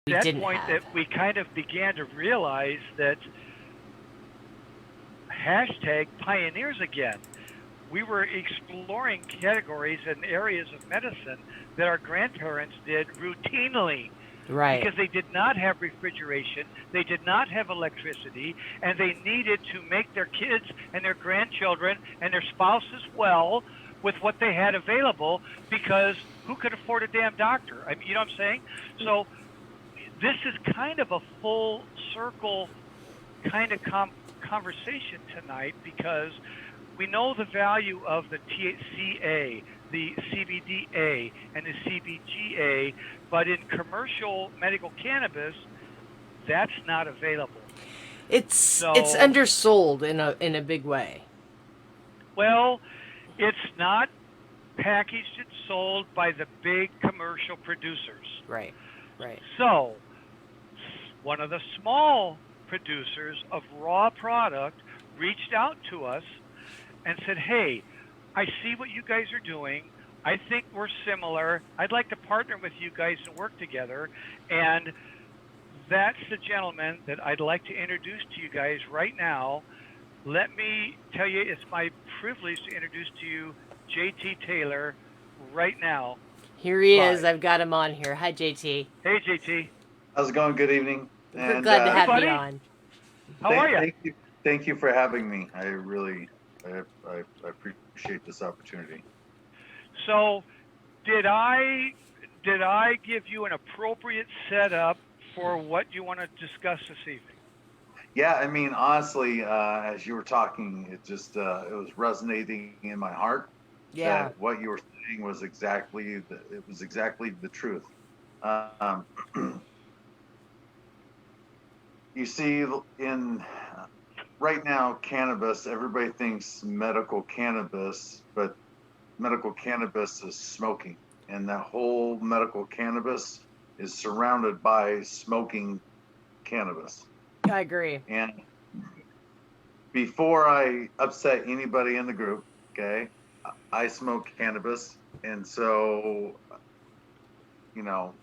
At that point that we kind of began to realize that hashtag pioneers again. We were exploring categories and areas of medicine that our grandparents did routinely. Right. Because they did not have refrigeration, they did not have electricity, and they needed to make their kids and their grandchildren and their spouses well with what they had available, because who could afford a damn doctor? I mean, you know what I'm saying? So this is kind of a full circle kind of conversation tonight, because we know the value of the THCA, the CBDA, and the CBGA, but in commercial medical cannabis, that's not available. It's undersold in a big way. Well, it's not packaged and sold by the big commercial producers. Right. So, one of the small producers of raw product reached out to us and said, hey, I see what you guys are doing. I think we're similar. I'd like to partner with you guys and work together. And that's the gentleman that I'd like to introduce to you guys right now. Let me tell you, it's my privilege to introduce to you JT Taylor right now. Here he is. I've got him on here. Hi, JT. Hey, JT. How's it going? Good evening. We're glad to have you on. How are you? Thank you for having me. I really I appreciate this opportunity. So, did I give you an appropriate setup for what you want to discuss this evening? Yeah, I mean, honestly, as you were talking, it just it was resonating in my heart. Yeah. That what you were saying was exactly the truth. You see, in right now, cannabis, everybody thinks medical cannabis, but medical cannabis is smoking, and that whole medical cannabis is surrounded by smoking cannabis. I agree. And before I upset anybody in the group, okay, I smoke cannabis, and so, you know.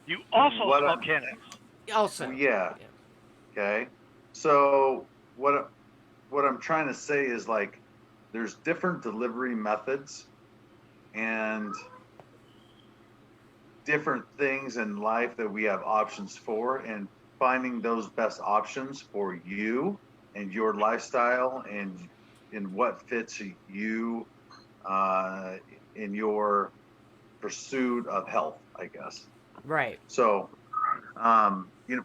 You also smoke cannabis. Also. Yeah. Okay. So what I'm trying to say is, like, there's different delivery methods and different things in life that we have options for, and finding those best options for you and your lifestyle and in what fits you in your pursuit of health, I guess. Right. So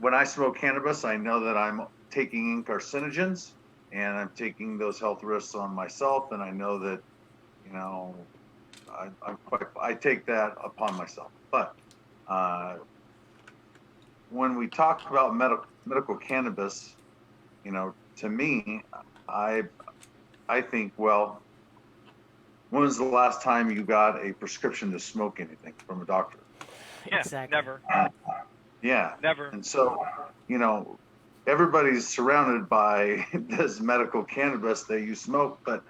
when I smoke cannabis, I know that I'm taking in carcinogens, and I'm taking those health risks on myself, and I know that, you know, I take that upon myself. But when we talk about medical cannabis, you know, to me, I think, well, when was the last time you got a prescription to smoke anything from a doctor? Yeah, exactly. Never. Yeah. Never. And so, you know, everybody's surrounded by this medical cannabis that you smoke, but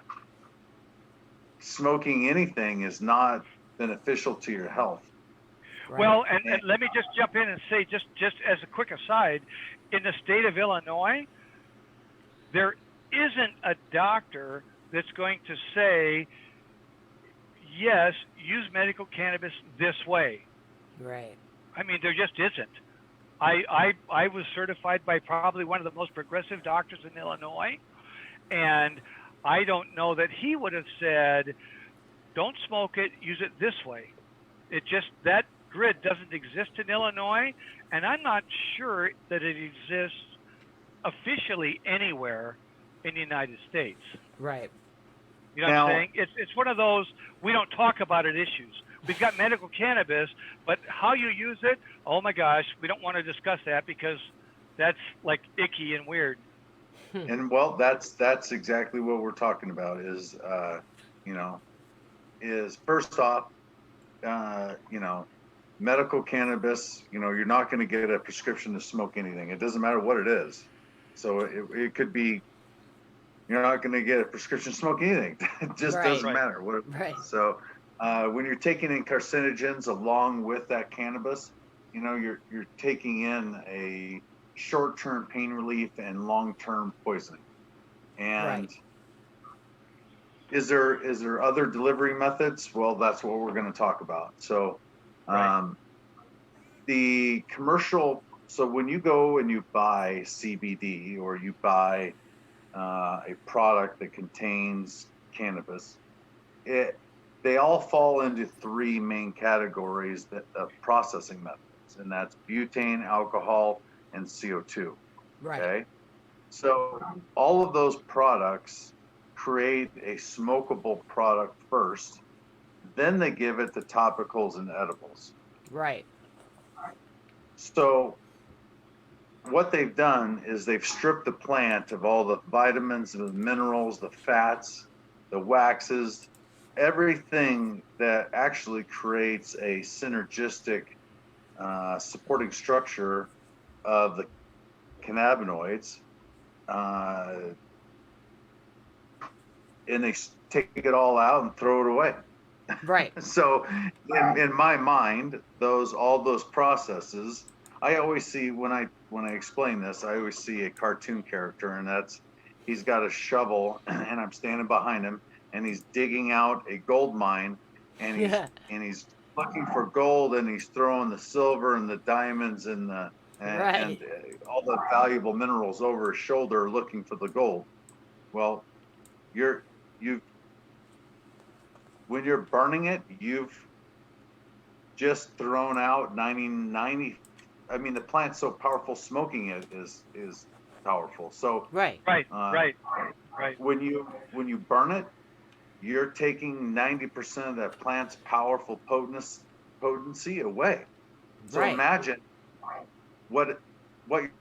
smoking anything is not beneficial to your health. Right. Well, and let me just jump in and say, just as a quick aside, in the state of Illinois, there isn't a doctor that's going to say, yes, use medical cannabis this way. Right. I mean, there just isn't. I was certified by probably one of the most progressive doctors in Illinois, and I don't know that he would have said, don't smoke it, use it this way. It just, that grid doesn't exist in Illinois, and I'm not sure that it exists officially anywhere in the United States. Right. You know what I'm saying? It's one of those, we don't talk about it issues. We've got medical cannabis, but how you use it, oh my gosh, we don't want to discuss that because that's like icky and weird. And well, that's exactly what we're talking about is, you know, is first off, you know, medical cannabis, you know, you're not going to get a prescription to smoke anything. It doesn't matter what it is. So it could be, you're not going to get a prescription to smoke anything. It just doesn't matter. So when you're taking in carcinogens along with that cannabis, you're taking in a short-term pain relief and long-term poisoning. And is there other delivery methods? Well, that's what we're going to talk about. So the commercial, so when you go and you buy CBD or you buy a product that contains cannabis, they all fall into three main categories of processing methods, and that's butane, alcohol, and CO2. Right. Okay. So all of those products create a smokable product first, then they give it the topicals and edibles. Right. So what they've done is they've stripped the plant of all the vitamins, the minerals, the fats, the waxes, everything that actually creates a synergistic supporting structure of the cannabinoids, and they take it all out and throw it away. Right. So in my mind, all those processes, I always see when I explain this, I always see a cartoon character, and he's got a shovel and I'm standing behind him and he's digging out a gold mine, and he's looking for gold, and he's throwing the silver and the diamonds and all the valuable minerals over his shoulder looking for the gold. Well, when you're burning it, you've just thrown out 90. I mean, the plant's so powerful, smoking it is powerful. So right. When you burn it, you're taking 90% of that plant's powerful potency away. So imagine what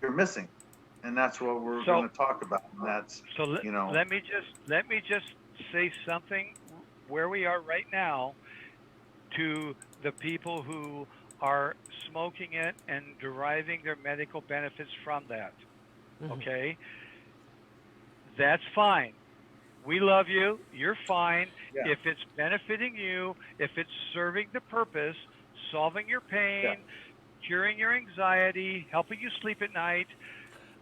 you're missing, and that's what we're going to talk about. And that's let me just say something where we are right now to the people who are smoking it and deriving their medical benefits from that. Mm-hmm. Okay, that's fine. We love you. You're fine. Yeah. If it's benefiting you, if it's serving the purpose, solving your pain, curing your anxiety, helping you sleep at night,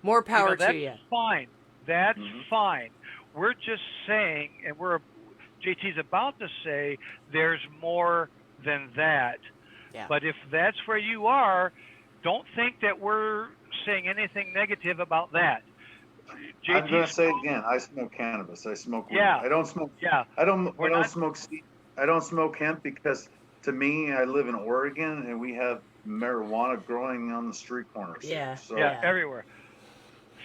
more power to you. That's fine. That's fine. We're just saying, and JT's about to say, there's more than that. Yeah. But if that's where you are, don't think that we're saying anything negative about that. I'm going to say again, I smoke cannabis. I smoke weed. Yeah. I don't smoke. Yeah. I don't smoke. I don't smoke hemp because, to me, I live in Oregon and we have marijuana growing on the street corners. Yeah. So, everywhere.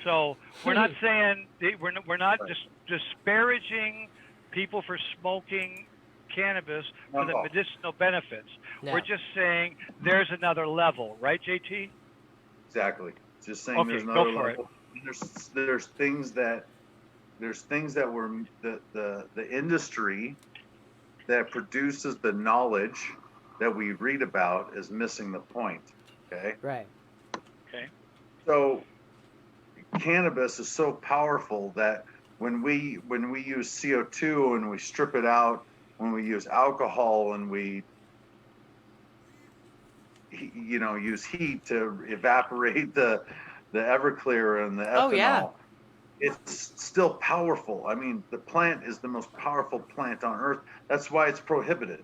So we're not saying we're not disparaging people for smoking cannabis for the medicinal benefits. No. We're just saying there's another level, right, JT? Exactly. Just saying there's another level. There's things that were the industry that produces the knowledge that we read about is missing the point. Okay. Right. Okay. So cannabis is so powerful that when we use CO2 and we strip it out, when we use alcohol and we use heat to evaporate the Everclear and the ethanol, it's still powerful. I mean, the plant is the most powerful plant on earth. That's why it's prohibited.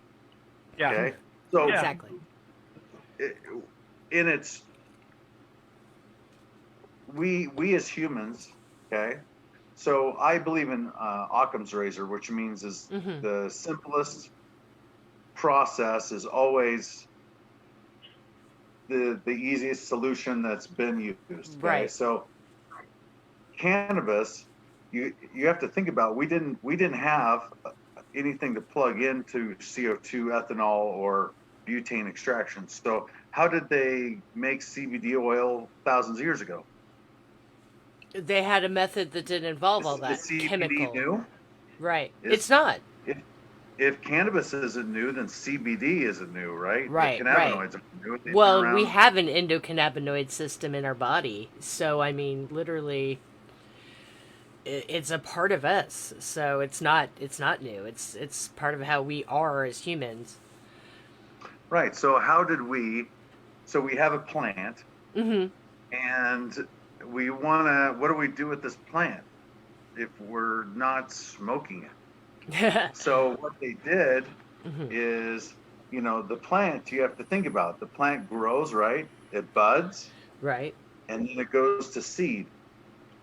Yeah. Okay. So exactly. We as humans, okay. So I believe in Occam's razor, which means is the simplest process is always the easiest solution that's been used. Okay? Right. So cannabis, you have to think about. We didn't have anything to plug into CO2, ethanol, or butane extraction. So how did they make CBD oil thousands of years ago? They had a method that didn't involve all that chemical. New? Right. It's not. If cannabis isn't new, then CBD isn't new, right? Right. The cannabinoids are new. Well, we have an endocannabinoid system in our body, so I mean, literally, it's a part of us. So it's not new. It's part of how we are as humans. Right. So how did we So we have a plant, Mm-hmm. and we want to. What do we do with this plant if we're not smoking it? So what they did Mm-hmm. is, the plant. You have to think about it. The plant grows, right? It buds, Right. and then it goes to seed.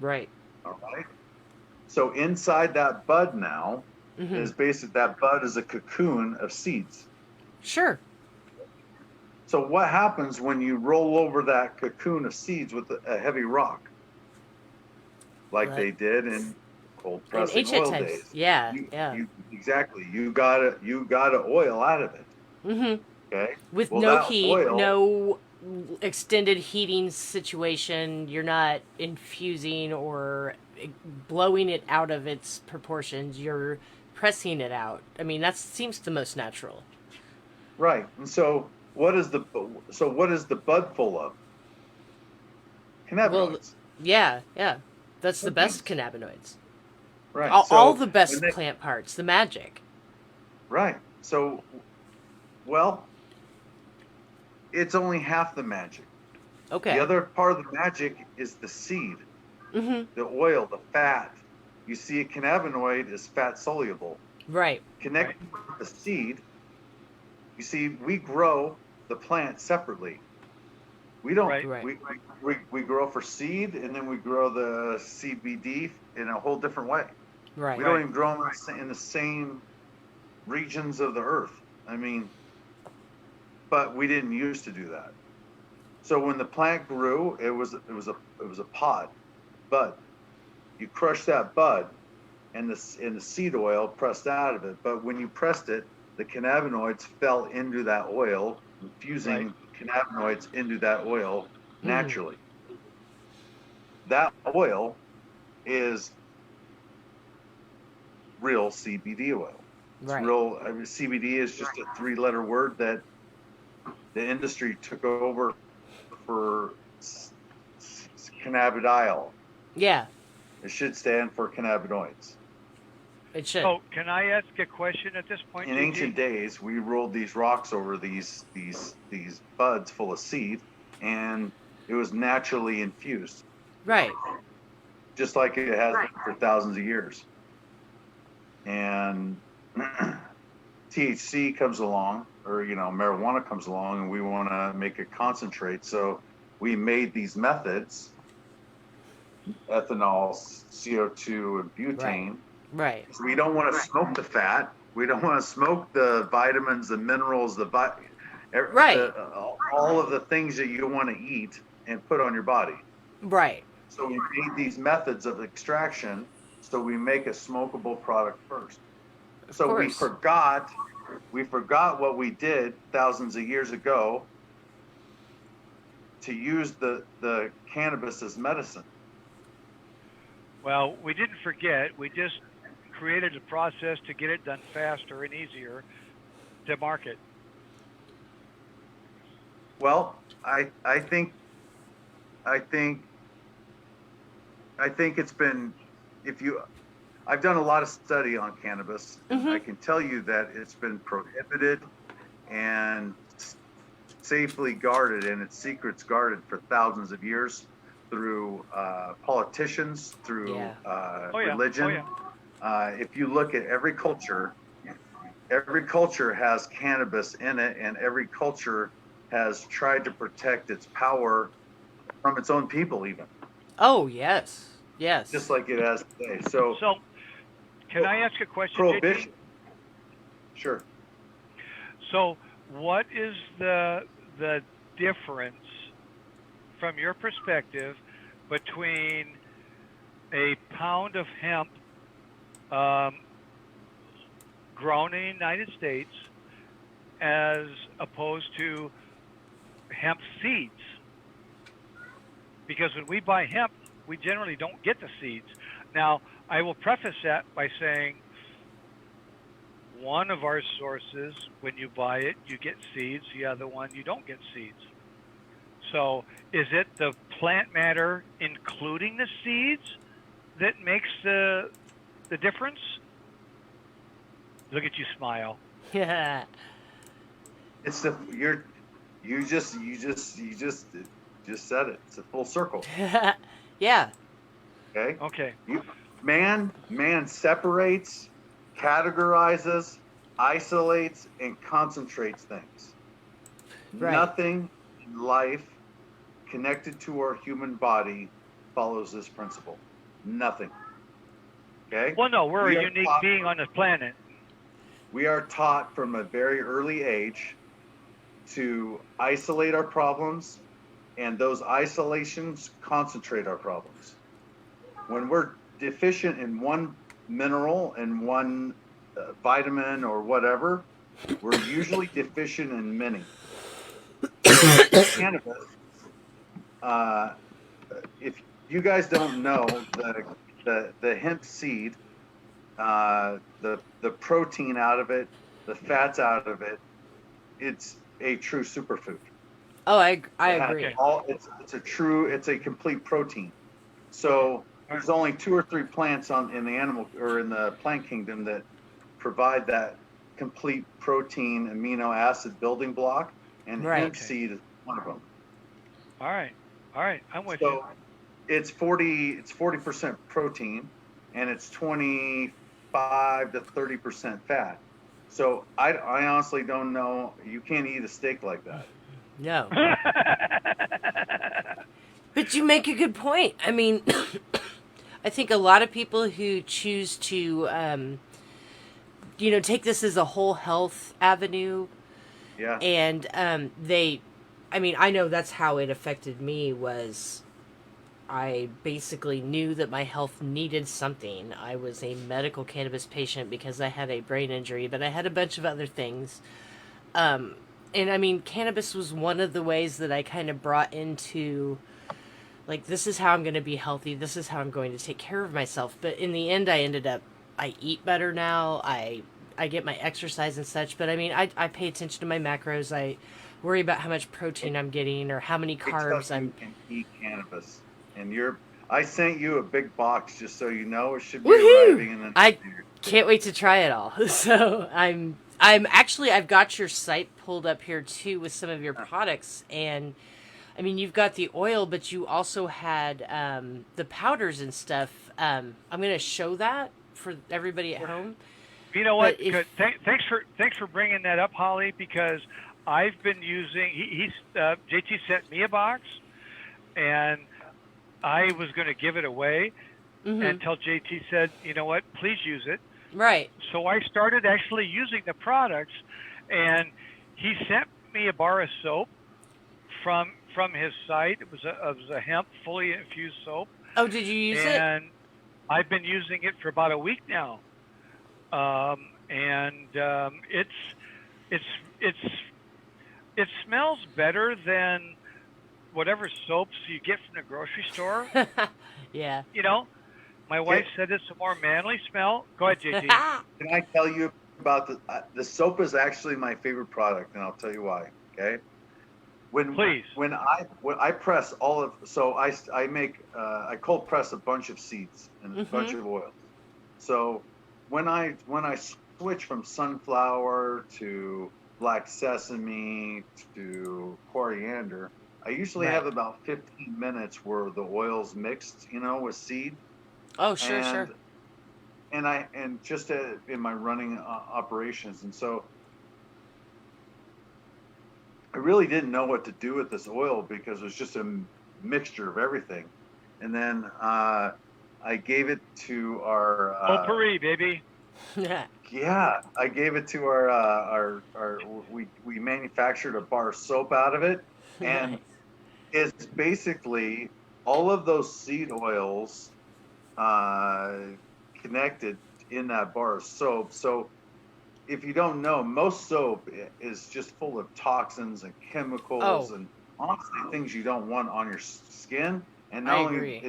Right. All right. So inside that bud now Mm-hmm. is basically that bud is a cocoon of seeds. Sure. So what happens when you roll over that cocoon of seeds with a heavy rock, like Like they did in cold in pressing ancient oil times. days? Yeah. You, Yeah. you exactly. You got to oil out of it. Mm-hmm. Okay. With Well, no that heat, oil, no extended heating situation, you're not infusing or blowing it out of its proportions. You're pressing it out. I mean, that seems the most natural. right? And so what is the bud full of? Well, Cannabinoids, yeah, yeah. That's the best terpenes, cannabinoids. right? All So the when best they plant parts, the magic. right. So well, it's only half the magic. The Okay. other part of the magic is the seed, Mm-hmm. the oil, the fat. You see, a cannabinoid is fat soluble. Right. Connected with the seed, you see, we grow the plant separately. We don't. Right. Right. We grow for seed, and then we grow the CBD in a whole different way. We Right. don't Right. even grow them in the same regions of the earth. I mean, but we didn't used to do that. So when the plant grew, it was a pod, bud. You crush that bud, and the seed oil pressed out of it. But when you pressed it, the cannabinoids fell into that oil, Right. infusing cannabinoids into that oil Mm-hmm. naturally. That oil is real CBD oil. It's Right. real. I mean, CBD is just a three-letter word that the industry took over for cannabidiol. Yeah. It should stand for cannabinoids. It should. So, can I ask a question at this point, In Gigi? ancient days, we rolled these rocks over these buds full of seed, and it was naturally infused, Right. just like it has been for thousands of years. And THC comes along, or marijuana comes along, and we want to make it concentrate. So we made these methods: ethanol, CO2, and Right. butane. Right. So we don't want to smoke the fat. We don't want to smoke the vitamins, the minerals, Right. all of the things that you want to eat and put on your body. Right. So we made these methods of extraction. So we make a smokable product first. Of So we course. forgot what we did thousands of years ago to use the cannabis as medicine. Well, we didn't forget. We just created a process to get it done faster and easier to market. Well, I think it's been, if you I've done a lot of study on cannabis, and I Mm-hmm. can tell you that it's been prohibited and safely guarded, and its secrets guarded for thousands of years through politicians, through Yeah. Oh yeah. Oh religion. yeah. If you look at every culture has cannabis in it, and every culture has tried to protect its power from its own people, even Oh, yes. just Yes. like it has today. So So, can I ask a question, JT? prohibition, sure. So, what is the difference from your perspective between a pound of hemp um, grown in the United States as opposed to hemp seeds? Because when we buy hemp, we generally don't get the seeds. Now, I will preface that by saying one of our sources, when you buy it, you get seeds. The other one, you don't get seeds. So, is it the plant matter, including the seeds, that makes the difference? Look at you smile. Yeah. It's the you're You just said it. It's a full circle. Yeah. Okay. Okay. Man separates, categorizes, isolates, and concentrates things. Right. Nothing in life connected to our human body follows this principle. Nothing. Okay. Well, no, we're We a are unique taught- being on this planet. We are taught from a very early age to isolate our problems, and those isolations concentrate our problems. When we're deficient in one mineral and one vitamin or whatever, we're usually deficient in many. So cannabis, uh, if you guys don't know, the hemp seed, the protein out of it, the fats out of it, it's a true superfood. Oh, I It has agree. it's a complete protein. So there's only 2 or 3 plants in the animal or in the plant kingdom that provide that complete protein amino acid building block, and Right. hemp seed is one of them. All right. I'm with you. So it's 40% protein, and it's 25 to 30% fat. So I honestly don't know. You can't eat a steak like that. No. But you make a good point. I mean, I think a lot of people who choose to, take this as a whole health avenue, Yeah. and I know that's how it affected me. Was I basically knew that my health needed something. I was a medical cannabis patient because I had a brain injury, but I had a bunch of other things. And I mean, cannabis was one of the ways that I kind of brought into, like, this is how I'm going to be healthy. This is how I'm going to take care of myself. But in the end, I eat better now. I get my exercise and such. But I mean, I pay attention to my macros. I worry about how much protein I'm getting or how many carbs I'm. You can eat cannabis, and I sent you a big box just so you know. It should be Woohoo! arriving in the I can't wait to try it all. So I've got your site pulled up here too with some of your products, and I mean, you've got the oil, but you also had the powders and stuff. I'm going to show that for everybody at home. You know what? Thanks for bringing that up, Holly, because I've been using. JT sent me a box, and I was going to give it away until JT said, "You know what? Please use it." Right. So I started actually using the products, and he sent me a bar of soap from his site. It was a hemp fully infused soap. Oh, did you use it? And I've been using it for about a week now. It smells better than whatever soaps you get from the grocery store. Yeah. My wife said it's a more manly smell. Go ahead, JT. Can I tell you about the soap is actually my favorite product, and I'll tell you why. Okay. Please. When I press I cold press a bunch of seeds and a bunch of oils. So when I switch from sunflower to black sesame to coriander, I usually have about 15 minutes where the oil's mixed, with seed. Oh, sure, sure. And just in my running operations, and so I really didn't know what to do with this oil because it was just a mixture of everything. And then I gave it to our potpourri, baby. Yeah, I gave it to our we manufactured a bar of soap out of it, and it's basically all of those seed oils connected in that bar of soap. So if you don't know, most soap is just full of toxins and chemicals and honestly things you don't want on your skin. And not only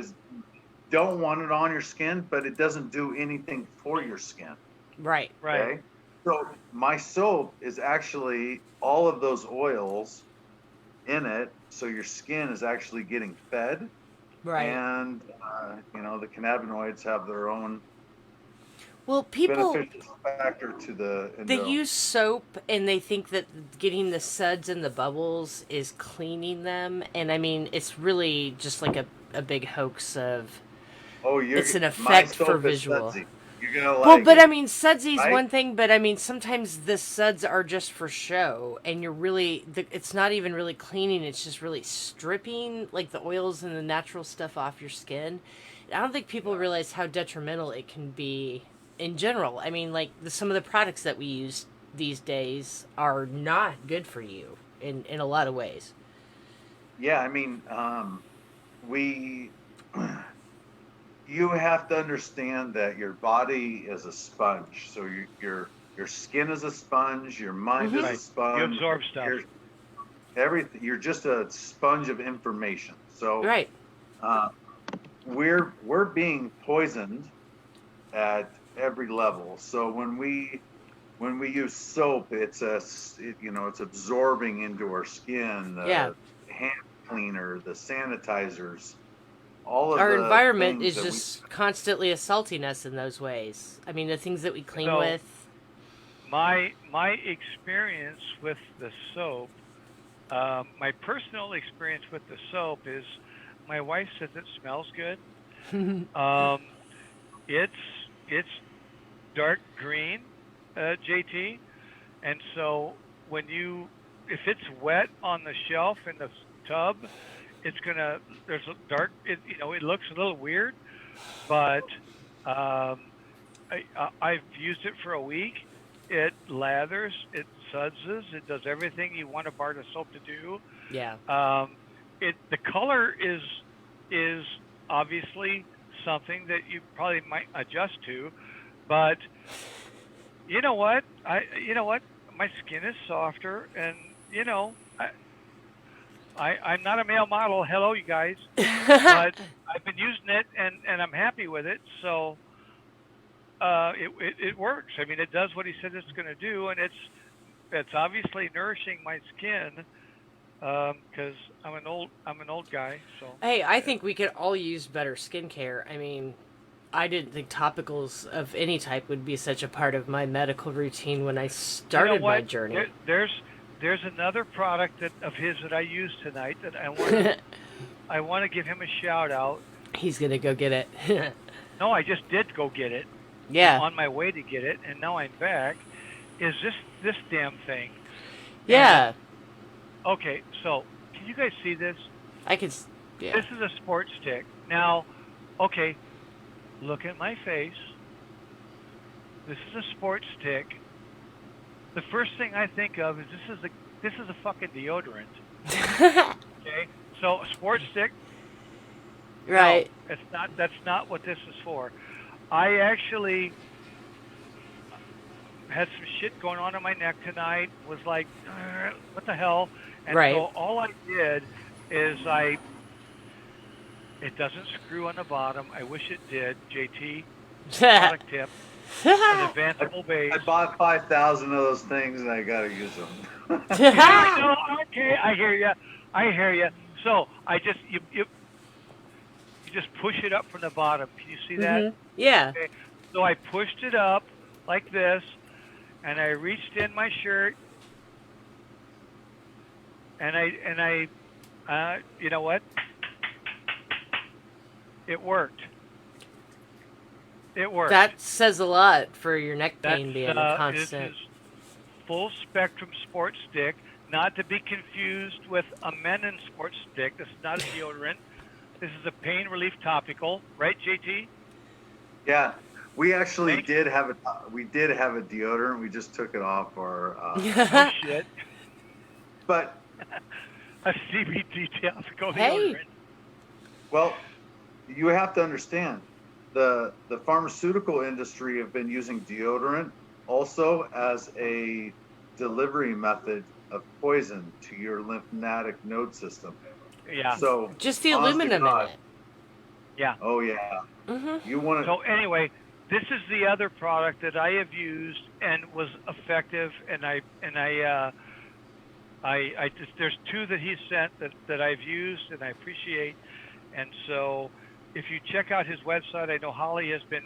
don't want it on your skin, but it doesn't do anything for your skin. Right. Okay? So my soap is actually all of those oils in it, so your skin is actually getting fed. Right. And the cannabinoids have their own Well, people, beneficial factor to the they endo. use soap and they think that getting the suds and the bubbles is cleaning them. And I mean, it's really just like a big hoax of, Oh, it's an my effect for soap is visual. sudsy. You're gonna Well, like but I it, mean, sudsy's right? one thing, but I mean, sometimes the suds are just for show, and you're really, it's not even really cleaning, it's just really stripping, like, the oils and the natural stuff off your skin. I don't think people realize how detrimental it can be in general. I mean, like, some of the products that we use these days are not good for you in a lot of ways. Yeah, I mean, we you have to understand that your body is a sponge. So your skin is a sponge, your mind is a Right. You sponge, absorb stuff. your everything. You're just a sponge of information. So Right. uh, we're being poisoned at every level. So when we use soap, it's absorbing into our skin. Yeah. The hand cleaner, the sanitizers, all of Our the environment things is that we. just constantly assaulting us in those ways. I mean, the things that we clean So with. my experience with the soap, my personal experience with the soap is, my wife says it smells good. Um, it's it's dark green, JT, and so if it's wet on the shelf in the tub, there's a dark. It looks a little weird, but um, I've used it for a week. It lathers, it suds, it does everything you want a bar of soap to do. Yeah. The color is obviously something that you probably might adjust to, but you know what? My skin is softer, and I'm not a male model. Hello, you guys, but I've been using it, and I'm happy with it. So it works. I mean, it does what he said it's going to do, and it's obviously nourishing my skin, because I'm an old guy. So Hey, I think we could all use better skincare. I mean, I didn't think topicals of any type would be such a part of my medical routine when I started my journey. There's another product of his that I used tonight that I want to give him a shout out. He's gonna go get it. No, I just did go get it. Yeah. I'm on my way to get it, and now I'm back. Is this damn thing? Yeah. And, okay, so can you guys see this? I could. Yeah. This is a sports stick. Now, okay, look at my face. This is a sports stick. The first thing I think of is this is a fucking deodorant. Okay, so a sports stick. Right. No, that's not what this is for. I actually had some shit going on in my neck tonight. Was like, what the hell? And Right. so all I did is it doesn't screw on the bottom. I wish it did. JT, product tip. An advanceable base. I bought 5,000 of those things and I gotta use them. No, okay, I hear you. So I just you just push it up from the bottom. Can you see that? Mm-hmm. Yeah. Okay. So I pushed it up like this, and I reached in my shirt, and I you know what? It worked. It worked. That says a lot for your neck pain That's, being a constant. This is full spectrum sports stick, not to be confused with a Menon sports stick. This is not a deodorant. This is a pain relief topical, right, JT? Yeah, we actually did have a deodorant. We just took it off our. No shit. But A CBD topical Hey. deodorant. well, you have to understand, the pharmaceutical industry have been using deodorant also as a delivery method of poison to your lymphatic node system. Yeah. So Just the honest to aluminum in God, it. Yeah. Oh yeah. Mm-hmm. You want to? So anyway, this is the other product that I have used and was effective, and I just, there's two that he sent that I've used and I appreciate, and so if you check out his website, I know Holly has been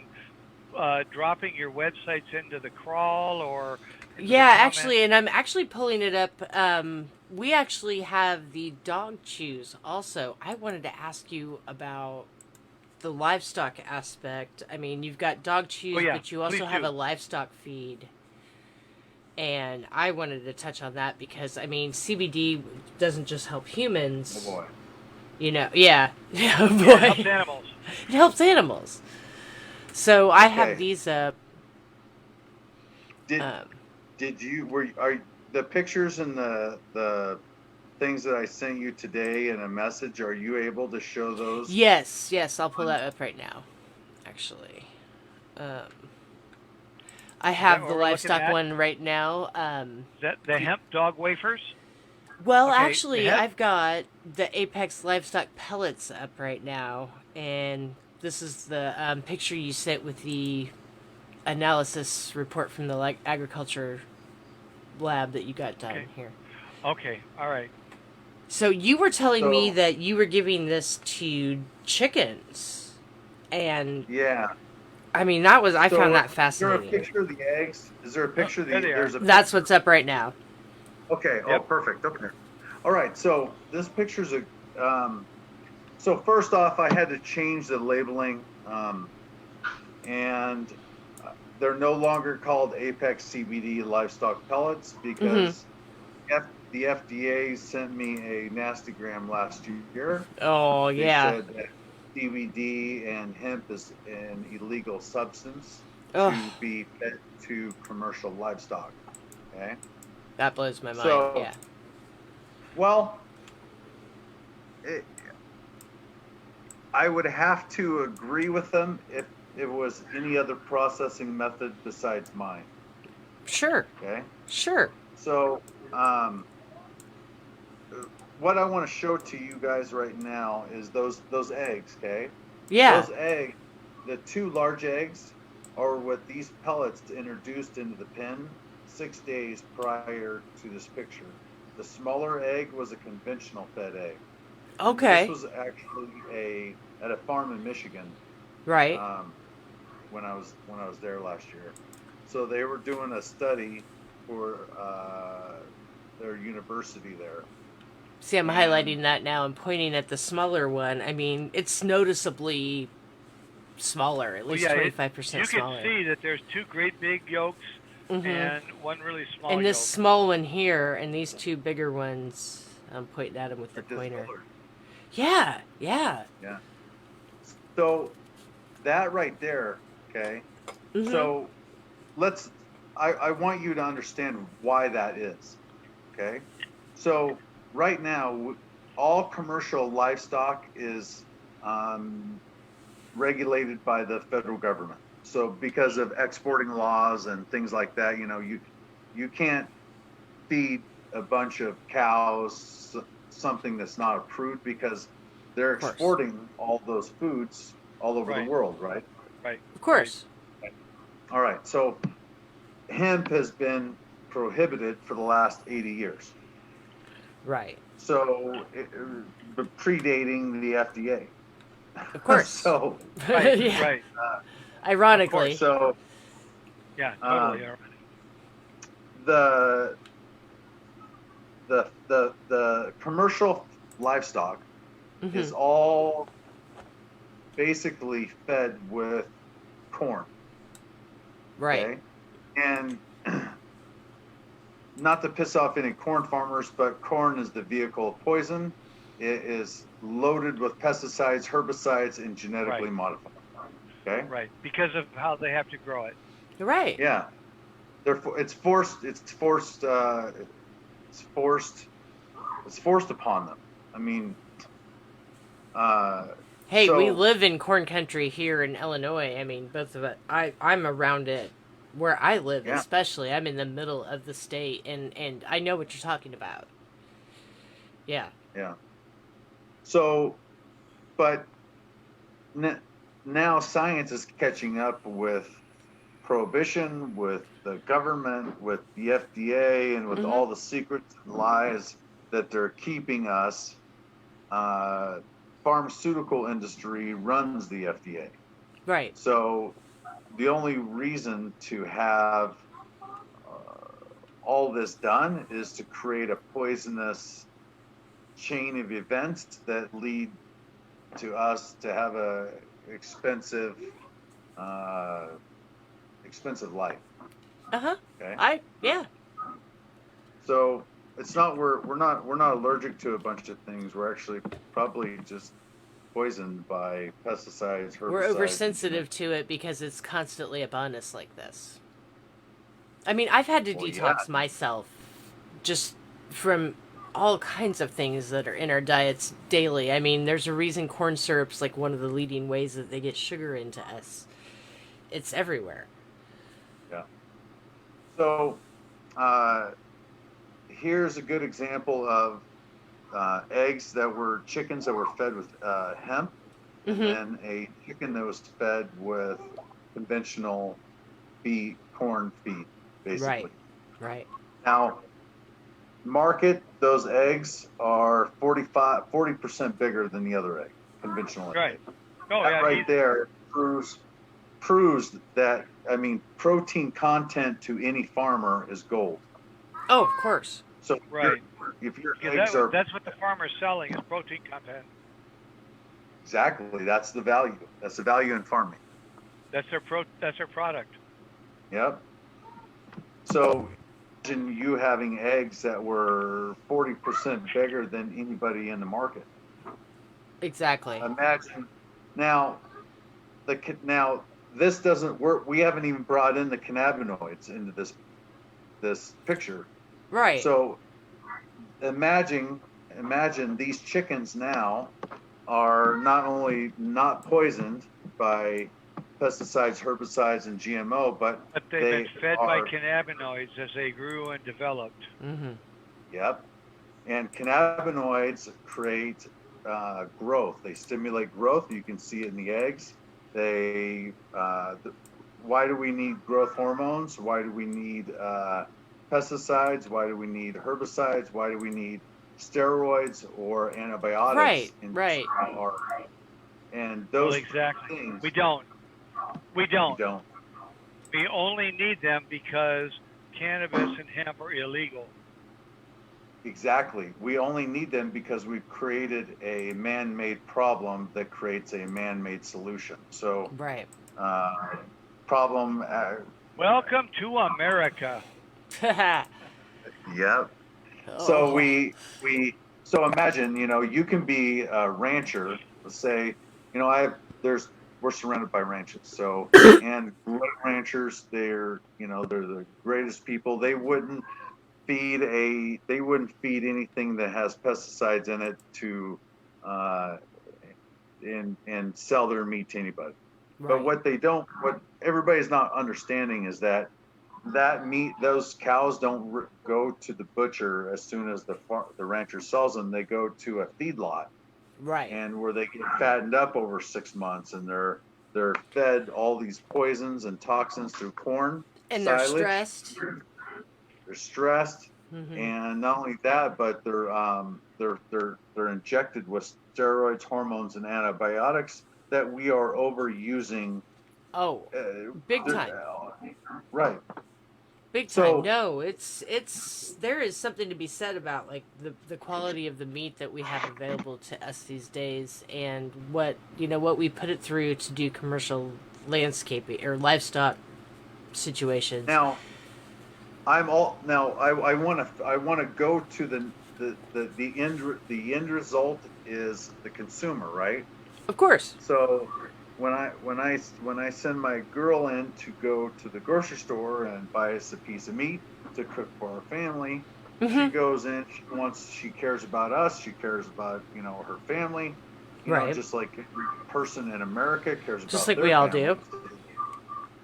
dropping your websites into the crawl or into Yeah, the comments? actually, and I'm actually pulling it up. We actually have the dog chews also. I wanted to ask you about the livestock aspect. I mean, you've got dog chews, yeah, but you also please have do. a livestock feed. And I wanted to touch on that because, I mean, CBD doesn't just help humans. Oh boy. You know, yeah. Oh boy. Yeah, it helps animals. It helps animals. So I have Okay. these Did you are the pictures and the things that I sent you today in a message? Are you able to show those? yes, I'll pull that up right now. Actually, I Is that have what the we're looking livestock at? one right now. Is that the hemp dog wafers? Well, Okay, actually, hemp. I've got the Apex livestock pellets up right now, and this is the picture you sent with the analysis report from the agriculture lab that you got done Okay. here. Okay. All right. So you were telling me So that you were giving this to chickens, and yeah. I mean I found So that is there a fascinating. picture of the eggs? Is there a Oh, picture of there the? they are. There's a That's picture. what's up right now. Okay. Oh, Yep. perfect. Okay. All right. So this picture's a. So first off, I had to change the labeling, and they're no longer called Apex CBD livestock pellets Mm-hmm. because the FDA sent me a nastygram last year. Oh They yeah. said that CBD and hemp is an illegal substance Oh, to be fed to commercial livestock. Okay. that blows my mind. So, Yeah. well, it, I would have to agree with them if it was any other processing method besides mine. Sure. Okay. Sure. So, what I want to show to you guys right now is those eggs. Okay. Yeah. Those eggs, the two large eggs, are what these pellets introduced into the pen 6 days prior to this picture. The smaller egg was a conventional fed egg. And this Okay. was actually at a farm in Michigan, Right. when I was there last year. So they were doing a study for their university there. See, I'm And highlighting that now and pointing at the smaller one. I mean, it's noticeably smaller, at Well, least yeah. 25% You can smaller. see that there's two great big yolks Mm-hmm. and one really small And this yolk. small one here, and these two bigger ones, I'm pointing at them with the are pointer. discolored. Yeah, yeah. Yeah. So that right there, okay. Mm-hmm. So I want you to understand why that is, okay. So right now, all commercial livestock is regulated by the federal government. So because of exporting laws and things like that, you can't feed a bunch of cows something that's not approved because they're Of course. exporting all those foods all over Right. the world, right? Right. Of course. All right. So hemp has been prohibited for the last 80 years. Right. So predating the FDA. Of course. So Right. Yeah. Right. Ironically. so Yeah. Totally. the commercial livestock Mm-hmm. is all basically fed with corn. Right. Okay? And not to piss off any corn farmers, but corn is the vehicle of poison. It is loaded with pesticides, herbicides, and genetically Right. modified. Okay? Right. Because of how they have to grow it. Right. Yeah. Therefore, it's forced upon them. I mean, Hey, we so- live in corn country here in Illinois. I mean, both of it. I'm around it where I live, Yeah. especially. I'm in the middle of the state, and I know what you're talking about. Yeah. Yeah. So, but now science is catching up with prohibition, with the government, with the FDA, and with Mhm. all the secrets and lies that they're keeping us. Pharmaceutical industry runs the FDA. Right. So the only reason to have all this done is to create a poisonous chain of events that lead to us to have a expensive life. Okay. Yeah. So it's not we're not allergic to a bunch of things. We're actually probably just poisoned by pesticides, herbicides. We're oversensitive to it because it's constantly upon us like this. I mean, I've had to detox myself just from all kinds of things that are in our diets daily. I mean, there's a reason corn syrup's like one of the leading ways that they get sugar into us. It's everywhere. Yeah. So, here's a good example of chickens that were fed with hemp, and a chicken that was fed with conventional corn feed, basically. Right. Now, market, those eggs are 40% bigger than the other egg, conventional egg. Right. Oh, That yeah. right there proves that, I mean, protein content to any farmer is gold. Oh, of course. So Right. if your Because eggs are that's what the farmer's selling is protein content. exactly, that's the value. That's the value in farming. That's their product. Yep. So imagine you having eggs that were 40% bigger than anybody in the market. Exactly. Imagine now this doesn't work. We haven't even brought in the cannabinoids into this picture. Right. So imagine these chickens now are not only not poisoned by pesticides, herbicides, and GMO, but they've been fed by cannabinoids as they grew and developed. Yep. And cannabinoids create growth. They stimulate growth. You can see it in the eggs. Why do we need growth hormones? Why do we need pesticides? Why do we need herbicides? Why do we need steroids or antibiotics? Right. And those exactly. things. We don't. We don't. We only need them because cannabis and hemp are illegal. Exactly. We only need them because we've created a man-made problem that creates a man-made solution. So, problem. Welcome to America. Yep. So so imagine, you can be a rancher. Let's say, we're surrounded by ranches. So, and great ranchers, they're the greatest people. They wouldn't feed anything that has pesticides in it to and sell their meat to anybody. Right. But what everybody's not understanding is that meat, those cows don't go to the butcher as soon as the rancher sells them. They go to a feedlot, right? And where they get fattened up over 6 months, and they're fed all these poisons and toxins through corn. And silage. They're stressed. They're stressed, and not only that, but they're injected with steroids, hormones, and antibiotics that we are overusing. Oh, big time. Right. Big time. No, it's there is something to be said about like the quality of the meat that we have available to us these days, and what we put it through to do commercial landscaping or livestock situations. Now, I want to go to the end result is the consumer, right? Of course. So when I send my girl in to go to the grocery store and buy us a piece of meat to cook for our family, she goes in. She cares about us. She cares about her family. Right. Just like every person in America cares about. Just like we all do.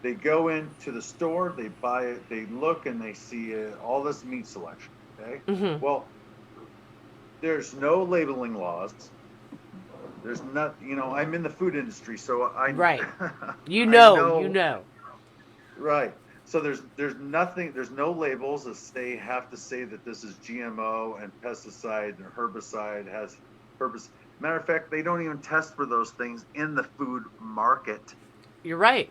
They go into the store, they buy it, they look, and they see all this meat selection. Okay. Well, there's no labeling laws. There's not, I'm in the food industry, so I right. You know. Right. So there's nothing. There's no labels that have to say that this is GMO and pesticide and herbicide has herbicide. Matter of fact, they don't even test for those things in the food market. You're right.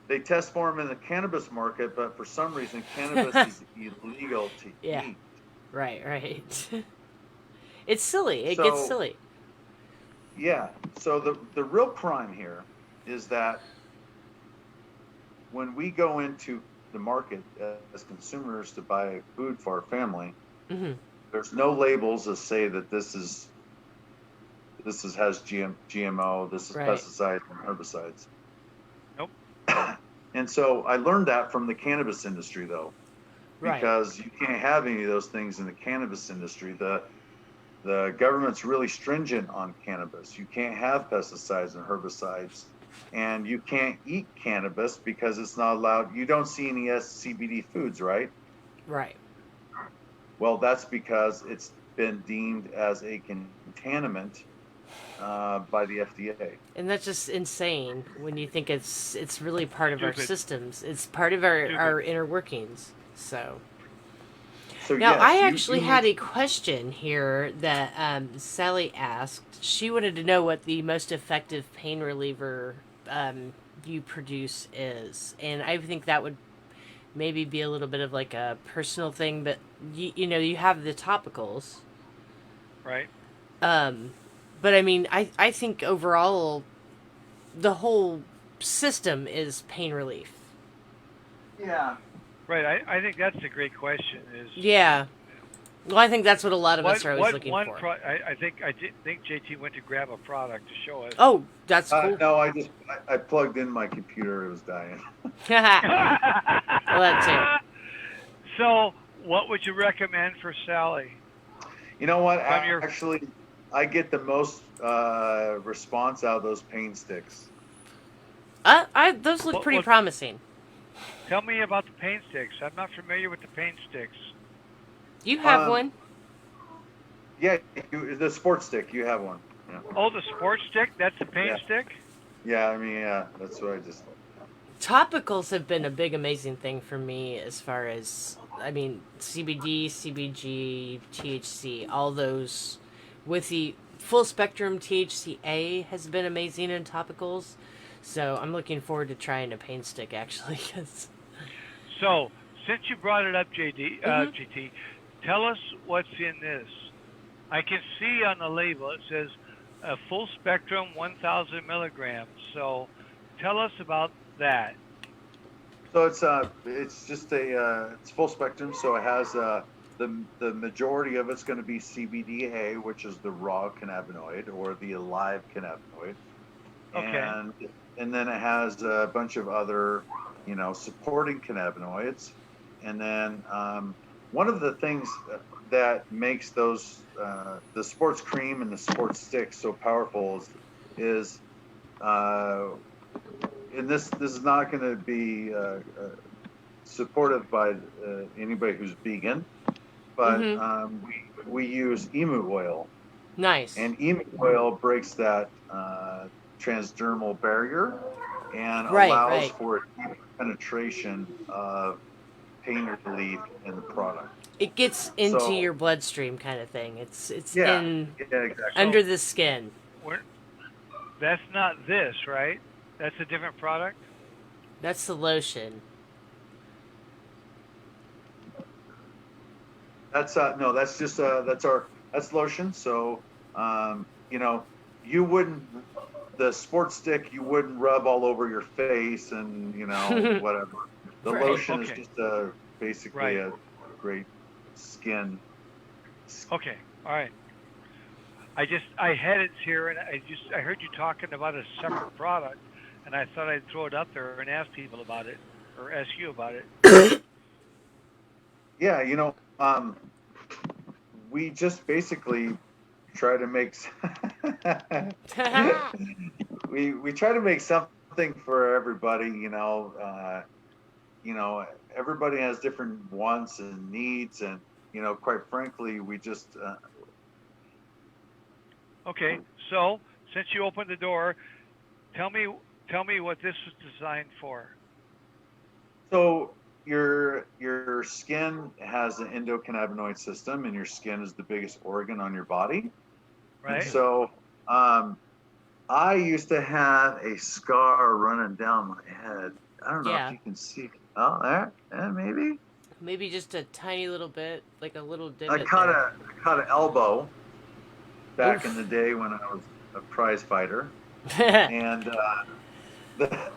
they test for them in the cannabis market, but for some reason, cannabis is illegal to Yeah. eat. Right. It's silly. It gets So silly. yeah, so the real crime here is that when we go into the market as consumers to buy food for our family, Hmm. there's no labels that say that this has GMO, this is Right. pesticides and herbicides. Nope. And so I learned that from the cannabis industry, though, Right. because you can't have any of those things in the cannabis industry. The government's really stringent on cannabis. You can't have pesticides and herbicides, and you can't eat cannabis because it's not allowed. You don't see any CBD foods, right? Right. Well, that's because it's been deemed as a contaminant by the FDA. And that's just insane when you think it's really part of our Stupid. systems. It's part of our Stupid. inner workings. So So now yes, I actually you had a question here that Sally asked. She wanted to know what the most effective pain reliever you produce is, and I think that would maybe be a little bit of like a personal thing. But you know, you have the topicals. Right. But I mean, I think overall, the whole system is pain relief. Yeah. Right. I think that's a great question. Is Yeah. Well, I think that's what a lot of what us are always looking one for. I think JT went to grab a product to show us. Oh, that's cool. No, I plugged in my computer. It was dying. Well, that's it. So, what would you recommend for Sally? You know what? From your- Actually, I get the most response out of those pain sticks. Those look What- pretty what- promising. Tell me about the pain sticks. I'm not familiar with the pain sticks. You have Um, one? Yeah, the sports stick. You have one. Yeah. Oh, the sports stick? That's the pain Yeah. stick? Yeah, I mean, yeah, that's what I just. Topicals have been a big, amazing thing for me as far as, I mean, CBD, CBG, THC, all those with the full spectrum THCA has been amazing in topicals. So I'm looking forward to trying a pain stick actually. 'Cause So, since you brought it up, Mhm. GT, tell us what's in this. I can see on the label it says a full spectrum 1,000 milligrams. So, tell us about that. So it's just it's full spectrum. So it has the majority of it's going to be CBDA, which is the raw cannabinoid or the alive cannabinoid. Okay. And then it has a bunch of other, supporting cannabinoids. And then one of the things that makes those the sports cream and the sports stick so powerful is and this is not going to be supportive by anybody who's vegan, but Mhm. we use emu oil, Nice. and emu oil breaks that transdermal barrier and Right, allows right. for a deep penetration of pain relief in the product. It gets into So your bloodstream kind of thing. It's yeah, in yeah, exactly. under the skin. That's not this, right? That's a different product? That's the lotion. That's no, that's just that's lotion. So you wouldn't the sports stick you wouldn't rub all over your face and whatever. The Right. lotion Okay. is just basically Right. a great skin. Okay. All right. I had it here, and I heard you talking about a separate product, and I thought I'd throw it up there and ask people about it, or ask you about it. Yeah, we just basically try to make we try to make something for everybody. Everybody has different wants and needs, and quite frankly, we just Okay. So since you opened the door, tell me what this was designed for. so your skin has an endocannabinoid system, and your skin is the biggest organ on your body. Right. So I used to have a scar running down my head I don't know Yeah. if you can see. Oh, there, yeah, maybe. Maybe just a tiny little bit, like a little I divot caught there. an elbow back in the Oof. day when I was a prize fighter, and the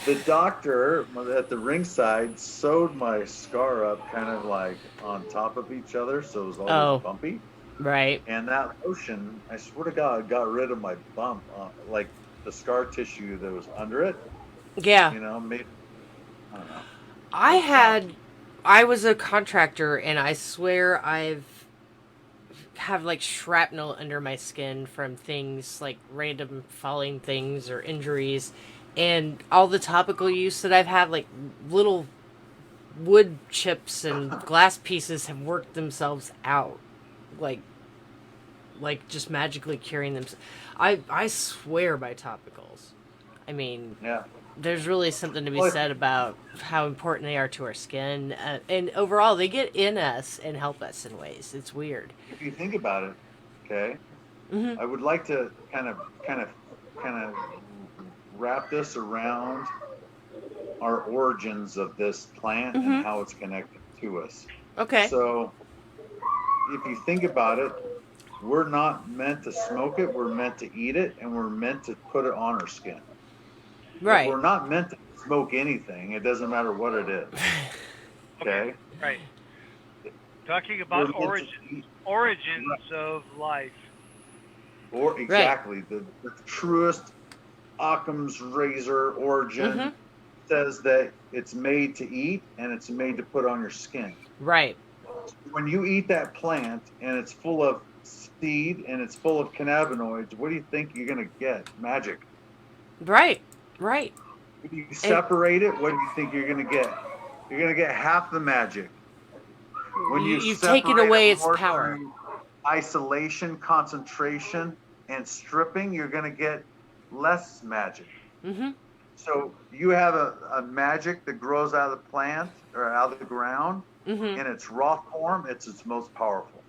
the doctor at the ringside sewed my scar up kind of like on top of each other, so it was always Oh, bumpy. right. And that lotion, I swear to God, got rid of my bump, like the scar tissue that was under it. Yeah. Made I don't know. I It sounds had I was a contractor and I swear I've have like shrapnel under my skin from things like random falling things or injuries, and all the topical use that I've had, like little wood chips and glass pieces have worked themselves out, like just magically curing them. I swear by topicals. I mean, yeah. there's really something to be Well, said about how important they are to our skin, and overall they get in us and help us in ways. It's weird. if you think about it, okay, Hmm. I would like to kind of wrap this around our origins of this plant and Hmm. how it's connected to us. Okay. So, if you think about it, we're not meant to smoke it, we're meant to eat it, and we're meant to put it on our skin. But Right. we're not meant to smoke anything. It doesn't matter what it is. Okay? Right. Talking We're about meant to eat, origins of life. or Right. exactly the truest Occam's razor Hmm. origin says that it's made to eat and it's made to put on your skin. Right. When you eat that plant and it's full of seed and it's full of cannabinoids, what do you think you're going to get? Magic. Right. Right. When you And separate it, what do you think you're going to get? You're going to get half the magic. When you you've taken separate it away its more power. through isolation, concentration, and stripping, you're going to get less magic. Hmm. So you have a magic that grows out of the plant or out of the ground Hmm. in its raw form, it's its most powerful.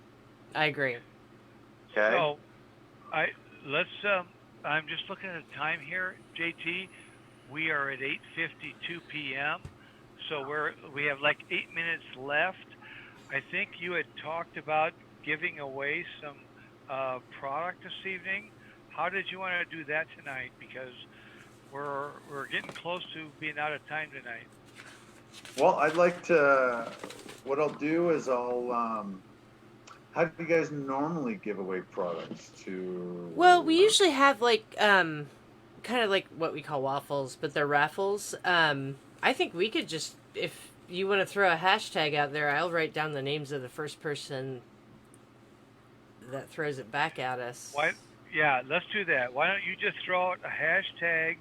I agree. Okay? So, I let's. I'm just looking at the time here, JT. We are at 8:52 p.m. So we have like 8 minutes left. I think you had talked about giving away some product this evening. How did you want to do that tonight? Because we're getting close to being out of time tonight. Well, I'd like to. What I'll do is how do you guys normally give away products Well, to? we usually have like kind of like what we call waffles, but they're raffles. I think we could just, if you want to throw a hashtag out there, I'll write down the names of the first person that throws it back at us. Why? Yeah, let's do that. Why don't you just throw out a hashtag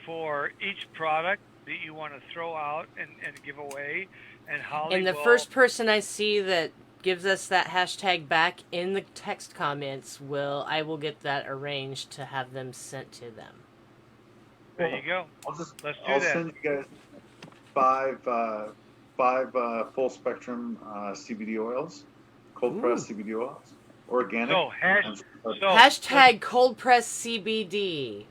for each product that you want to throw out and give away, and Holly And the will. first person I see that gives us that hashtag back in the text comments, I will get that arranged to have them sent to them. There you go. I'll that. send you guys five full spectrum CBD oils, cold pressed CBD oils, organic. Hashtag cold press CBD.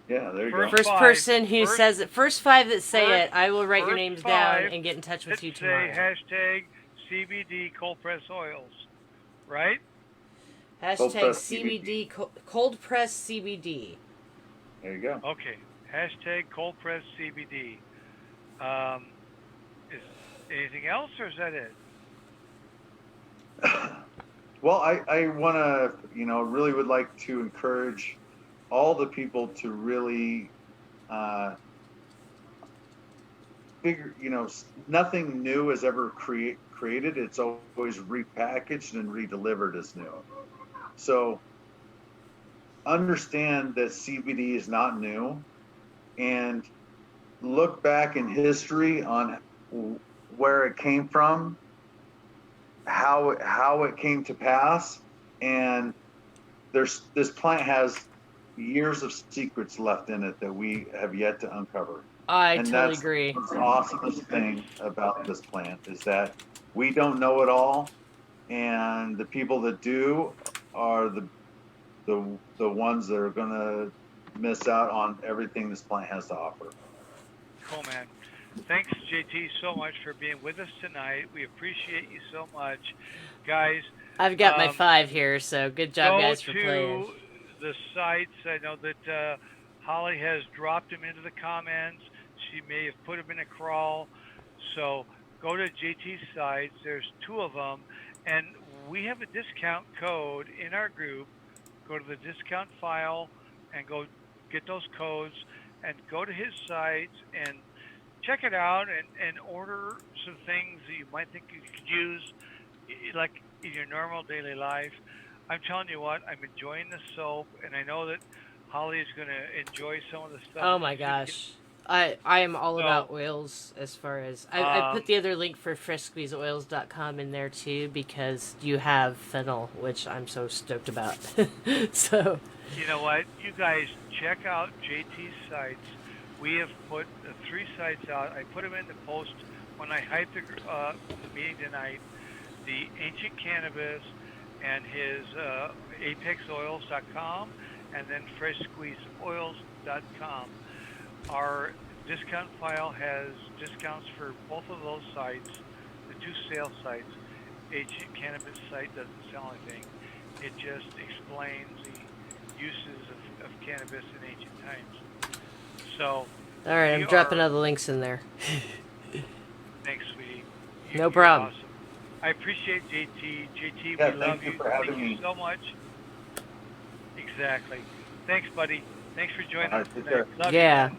Yeah, there you go. First person who says it, first five that say it, I will write your names down and get in touch with you tomorrow. Say hashtag CBD cold press oils, right? Hashtag CBD cold press CBD. There you go. Okay. Hashtag cold press CBD. Is anything else, or is that it? Well, I want to, really would like to encourage all the people to really figure, nothing new is ever created. It's always repackaged and redelivered as new. So understand that CBD is not new, and look back in history on where it came from, how it came to pass, and this plant has years of secrets left in it that we have yet to uncover. I totally agree. That's the awesomest thing about this plant is that we don't know it all, and the people that do are the ones that are going to miss out on everything this plant has to offer. Cool, man. Thanks, JT, so much for being with us tonight. We appreciate you so much. Guys, I've got my 5 here, so good job, go guys, for playing. to the sites. I know that Holly has dropped them into the comments. She may have put them in a crawl. So go to JT's sites. There's 2 of them. And we have a discount code in our group. Go to the discount file and go get those codes and go to his sites and check it out and order some things that you might think you could use like in your normal daily life. I'm telling you what, I'm enjoying the soap, and I know that Holly is going to enjoy some of the stuff. Oh my gosh. I am all about oils as far as... I put the other link for freshsqueezeoils.com in there too because you have fennel, which I'm so stoked about. So... You know what? You guys check out JT's sites. We have put 3 sites out. I put them in the post when I hyped the meeting tonight. The Ancient Cannabis and his apexoils.com and then freshsqueezeoils.com. Our discount file has discounts for both of those sites, the 2 sales sites. Ancient Cannabis site doesn't sell anything. It just explains the uses of cannabis in ancient times. So, all right, I'm dropping all the links in there. Thanks, sweetie. No problem. Awesome. I appreciate JT. JT, Yeah, we love you. Thank you so much. Exactly. Thanks, buddy. Thanks for joining us tonight. Love yeah. You,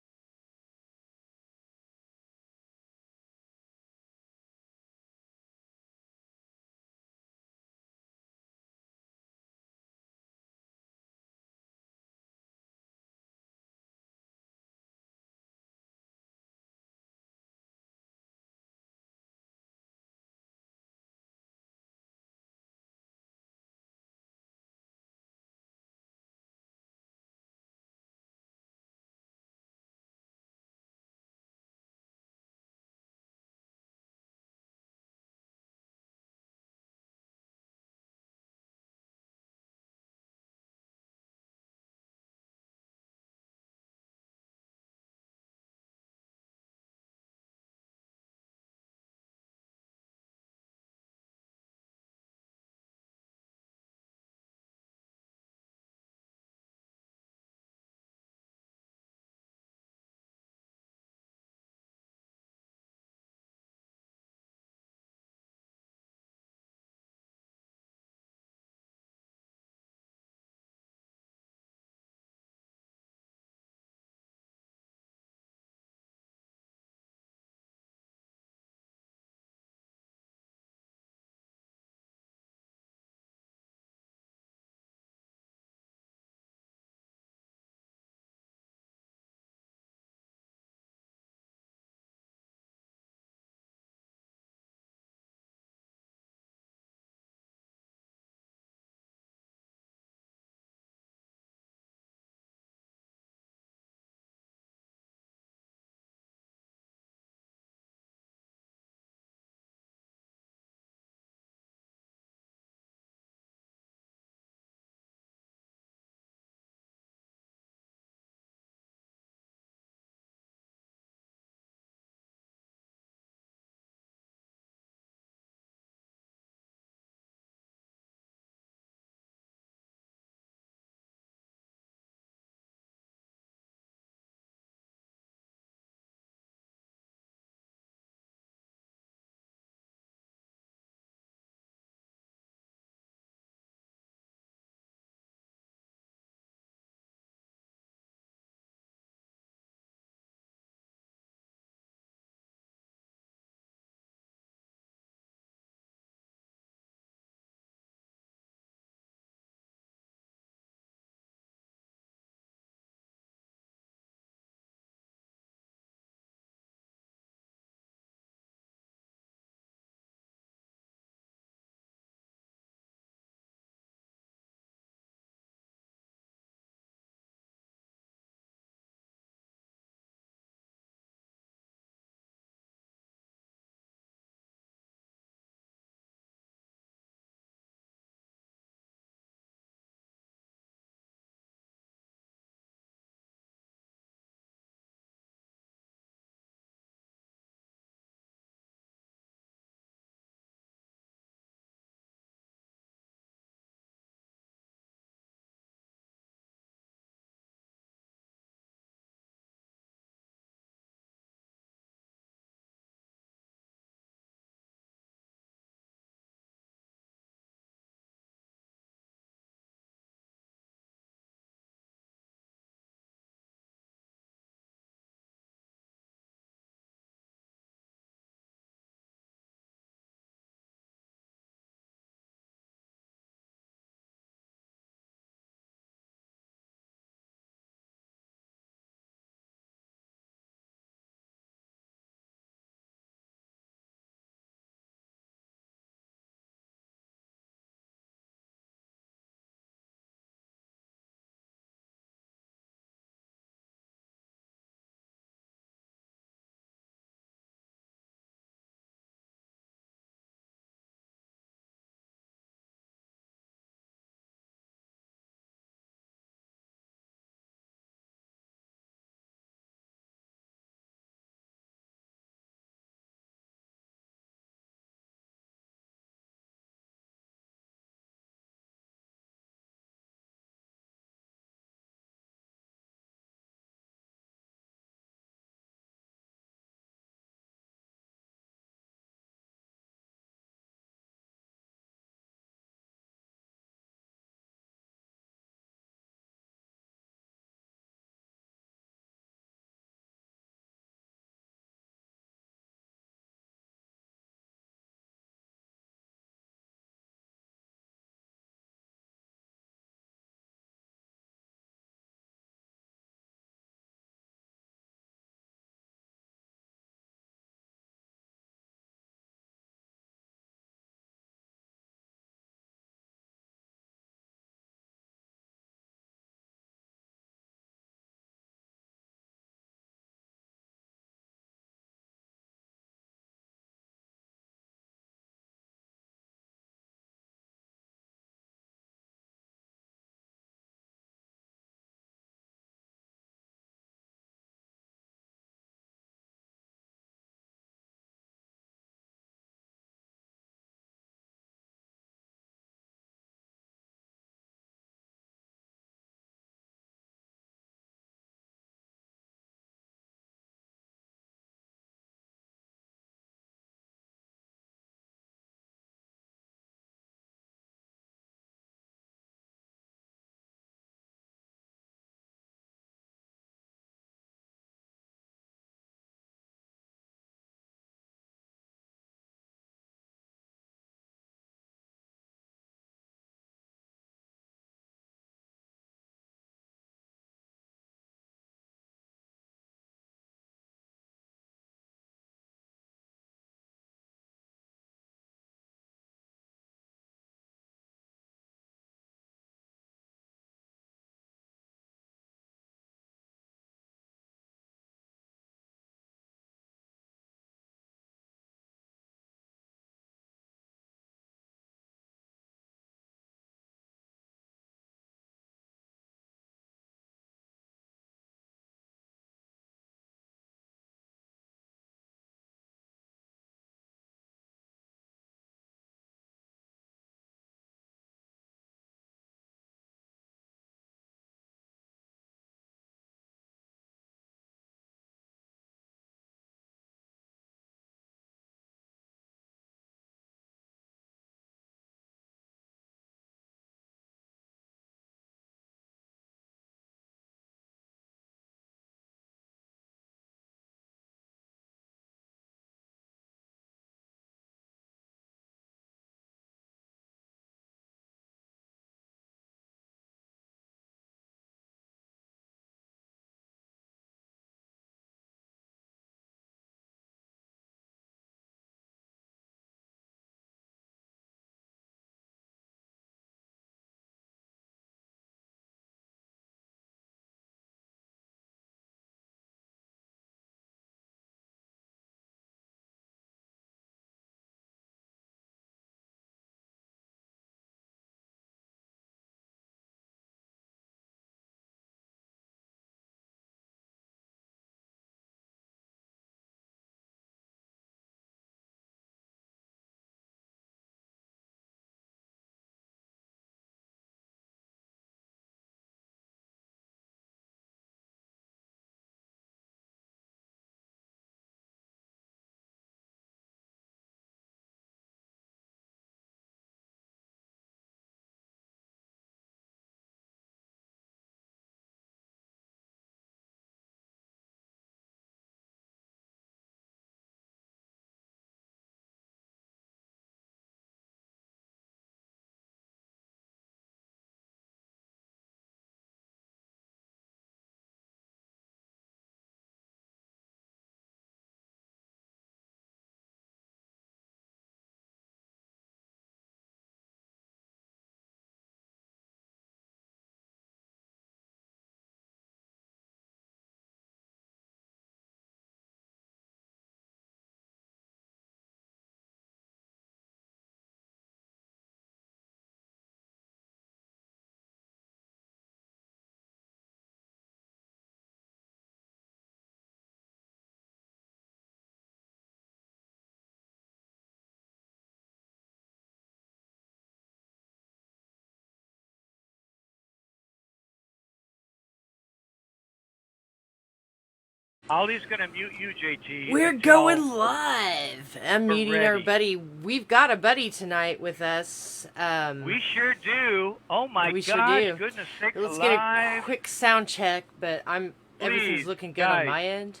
Ollie's going to mute you, JT. We're until going live. I'm we're muting our ready. buddy. We've got a buddy tonight with us. We sure do. Oh my We sure gosh, do. goodness sakes Let's alive. get a quick sound check, but everything's Please, looking good guys. on my end.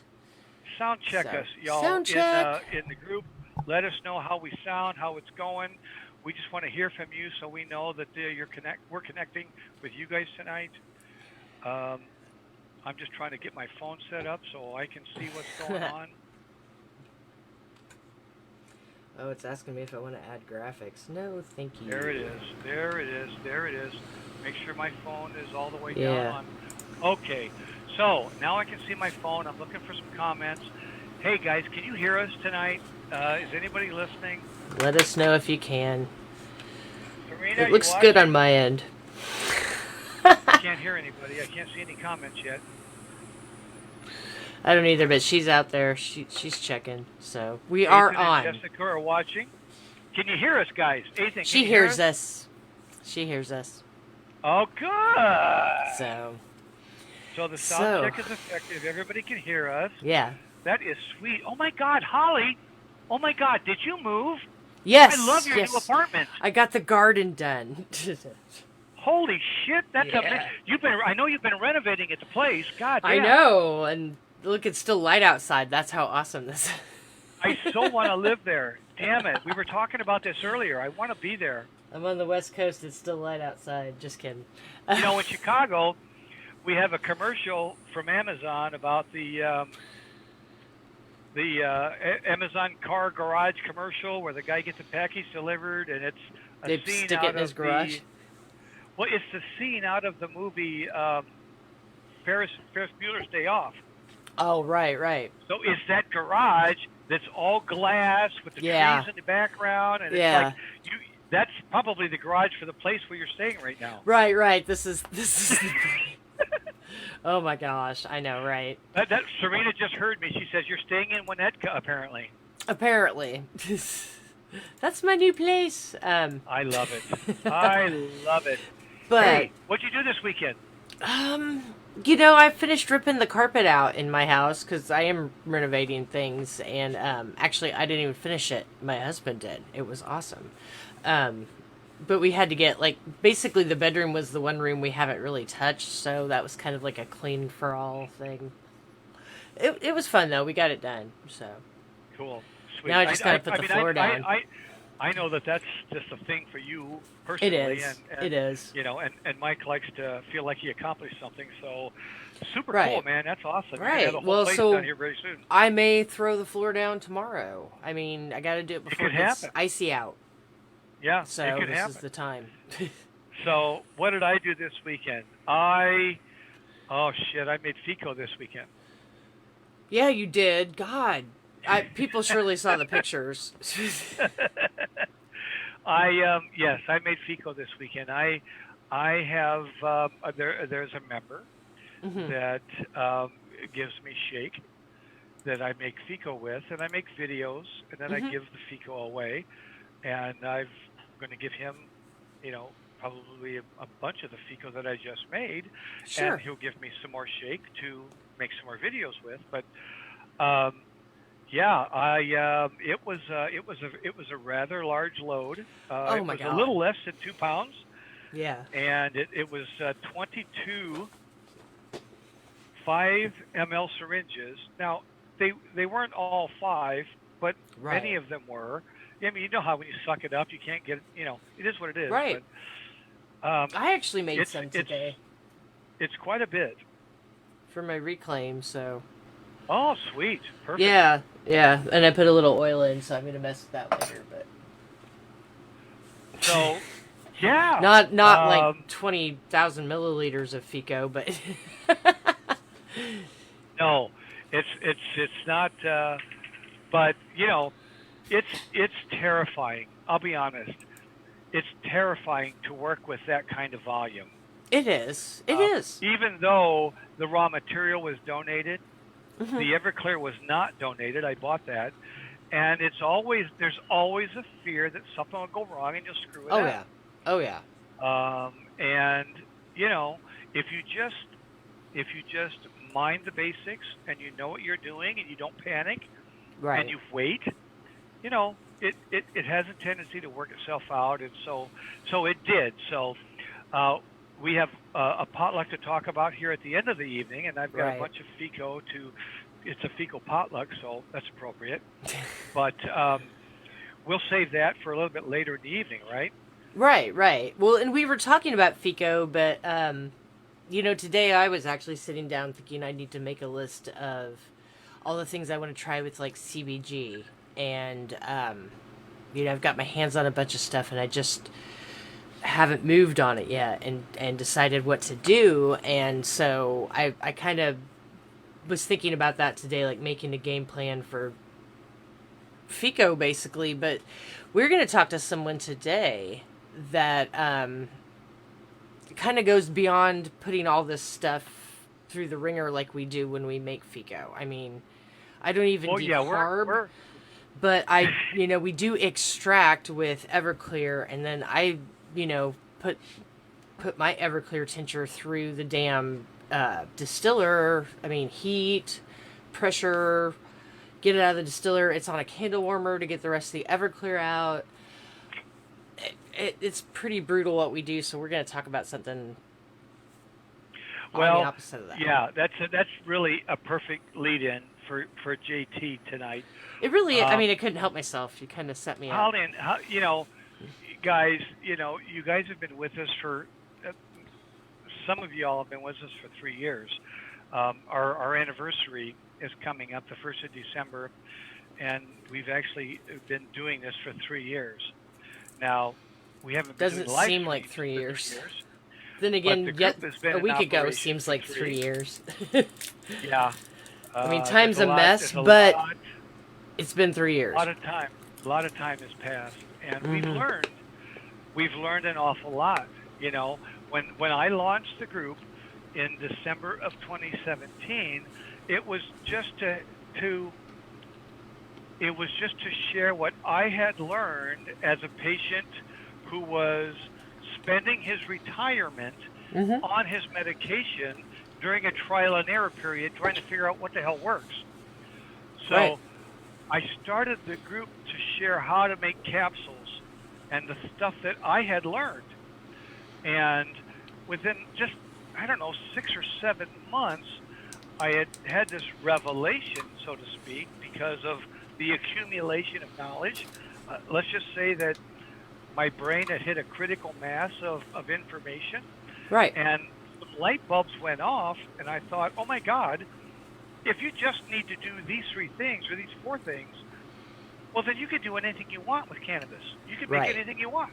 Sound check So, us, y'all, sound check. in the group. Let us know how we sound, how it's going. We just want to hear from you so we know that we're connecting with you guys tonight. I'm just trying to get my phone set up so I can see what's going on. Oh, it's asking me if I want to add graphics. No, thank you. There it is. There it is. There it is. Make sure my phone is all the way Yeah. down. Okay. So now I can see my phone. I'm looking for some comments. Hey guys, can you hear us tonight? Is anybody listening? Let us know if you can. Serena, It looks you good on watching? my end. I can't hear anybody. I can't see any comments yet. I don't either, but she's out there. She's checking. So we are Ethan on. and Jessica are watching. Can you hear us, guys? Ethan, She can you hear hears us. She hears us. Oh, good. So The sound check is effective. Everybody can hear us. yeah. That is sweet. Oh my God, Holly. Oh my God, did you move? Yes. I love your yes. new apartment. I got the garden done. Holy shit, that's Yeah. amazing. I know you've been renovating at the place. God damn. I know, and look, it's still light outside. That's how awesome this is. I so want to live there. Damn it. We were talking about this earlier. I want to be there. I'm on the West Coast. It's still light outside. Just kidding. You know, in Chicago, we have a commercial from Amazon about the Amazon car garage commercial where the guy gets a package delivered and it's a They scene stick out it in his of garage? Well, it's the scene out of the movie Ferris Bueller's Day Off. Oh, right. So it's that garage that's all glass with the Yeah. trees in the background, and Yeah. it's like that's probably the garage for the place where you're staying right now. Right. This is. Oh my gosh, I know, right? That Serena just heard me. She says you're staying in Winnetka, apparently. Apparently. That's my new place. I love it. I love it. But Hey, what'd you do this weekend? I finished ripping the carpet out in my house because I am renovating things, and actually I didn't even finish it. My husband did. It was awesome. But we had to get, basically the bedroom was the one room we haven't really touched, so that was kind of like a clean for all thing. It was fun though. We got it done. So Cool. Sweet. now I just gotta put the floor down. I know that's just a thing for you personally. It is. And, It is. You know, and Mike likes to feel like he accomplished something. So super Right. cool, man. That's awesome. You're gonna Right. have the whole Well, place so down here very soon. I may throw the floor down tomorrow. I mean, I got to do it before could it gets happen. icy out. Yeah, So it could this happen. is the time. So what did I do this weekend? I made FICO this weekend. Yeah, you did. God, people surely saw the pictures. Yes, I made FICO this weekend. I have there's a member Mhm. that gives me shake that I make FICO with, and I make videos, and then I Mhm. give the FICO away, and I'm going to give him, probably a bunch of the FICO that I just made, Sure. and he'll give me some more shake to make some more videos with. But it was a rather large load. Oh it my was God. a little less than 2 pounds, Yeah. and it was 22 5 ml syringes. Now they weren't all 5, but Right. many of them were. I mean, you know how when you suck it up, you can't get. It is what it is. Right. But, I actually made it's- some it's- today it's quite a bit. for my reclaim. So Oh, sweet. Perfect. yeah, and I put a little oil in, so I'm gonna mess with that later. But So, yeah. not Um, like 20,000 milliliters of FICO, but No, it's not. But it's terrifying. I'll be honest. It's terrifying to work with that kind of volume. it is. It is. Even though the raw material was donated, Mhm. the Everclear was not donated. I bought that, and there's always a fear that something will go wrong and you'll screw it Oh up. yeah. Oh yeah. And if you just mind the basics and you know what you're doing and you don't panic Right. and you wait, you know, it has a tendency to work itself out, and so it did. So we have a potluck to talk about here at the end of the evening, and I've got Right. a bunch of FICO to. It's a FICO potluck, so that's appropriate. But we'll save that for a little bit later in the evening, right? Right, right. Well, and we were talking about FICO, but today I was actually sitting down thinking I need to make a list of all the things I want to try with like CBG, and I've got my hands on a bunch of stuff, and I just haven't moved on it yet, and decided what to do, and so I kind of was thinking about that today, like making a game plan for FICO basically, but we're going to talk to someone today that kind of goes beyond putting all this stuff through the ringer like we do when we make FICO. I mean, I don't even decarb, but we do extract with Everclear, and then I, put my Everclear tincture through the damn distiller. I mean, heat, pressure, get it out of the distiller. It's on a candle warmer to get the rest of the Everclear out. It's pretty brutal what we do, so we're going to talk about something on the opposite of that. Yeah, that's really a perfect lead-in for JT tonight. It really, I couldn't help myself. You kind of set me up. Colin, guys, you guys have been with us for, some of y'all have been with us for 3 years. Our anniversary is coming up the 1st of December, and we've actually been doing this for 3 years. Now, we haven't been doesn't doing live seem like 3 years. years. Then again, a week ago seems like 3 years. Yeah. I mean, time's a mess, but it's been 3 years. A lot of time has passed, and we've learned an awful lot. When I launched the group in December of 2017, it was just to share what I had learned as a patient who was spending his retirement on his medication during a trial and error period, trying to figure out what the hell works. So I started the group to share how to make capsules and the stuff that I had learned. And within just, 6 or 7 months, I had this revelation, so to speak, because of the accumulation of knowledge. Let's just say that my brain had hit a critical mass of information. Right. And some light bulbs went off, and I thought, oh my God, if you just need to do these 3 things or these 4 things, well, then you can do anything you want with cannabis. You can make anything you want.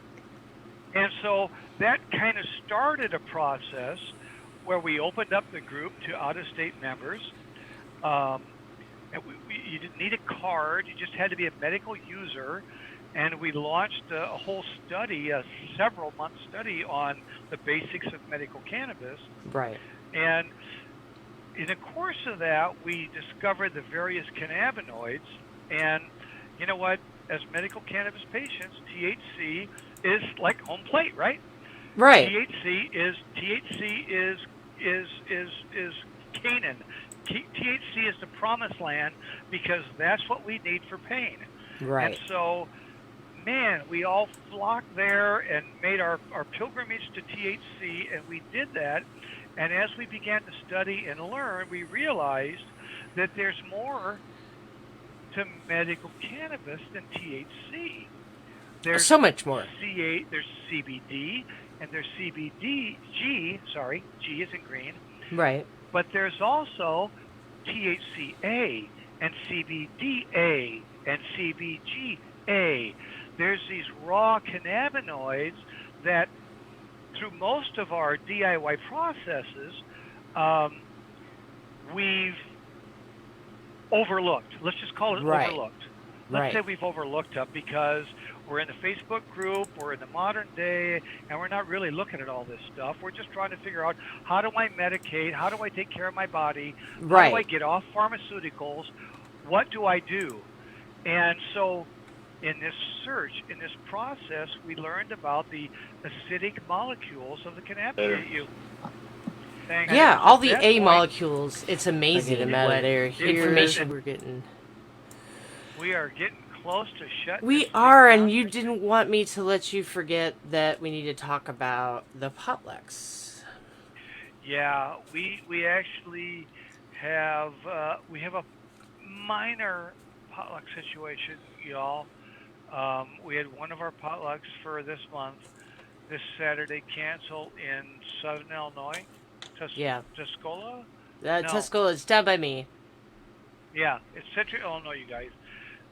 And so that kind of started a process where we opened up the group to out-of-state members. And you didn't need a card. You just had to be a medical user. And we launched a whole study, a several-month study on the basics of medical cannabis. Right. And in the course of that, we discovered the various cannabinoids. And you know what? As medical cannabis patients, THC is like home plate, right? Right. THC is Canaan. THC is the promised land because that's what we need for pain. Right. And so, man, we all flocked there and made our pilgrimage to THC, and we did that. And as we began to study and learn, we realized that there's more to medical cannabis than THC. There's so much more. There's CBD, and there's CBDG. Sorry, G is in green. Right. But there's also THCA and CBDA and CBGA. There's these raw cannabinoids that, through most of our DIY processes, we've overlooked. Let's just call it overlooked. Let's say we've overlooked them because we're in the Facebook group, we're in the modern day, and we're not really looking at all this stuff. We're just trying to figure out, how do I medicate? How do I take care of my body? How do I get off pharmaceuticals? What do I do? And so in this search, in this process, we learned about the acidic molecules of the cannabinoid. Thanks. Yeah, all the At that A point, molecules. It's amazing getting what better. information we're getting. we are getting close to shutting We this thing are, down. and you didn't want me to let you forget that we need to talk about the potlucks. Yeah, we actually have we have a minor potluck situation, y'all. We had one of our potlucks for this month, this Saturday, canceled in Southern Illinois. Yeah. Tuscola? No. Tuscola is down by me. Yeah, it's Central Illinois, you guys.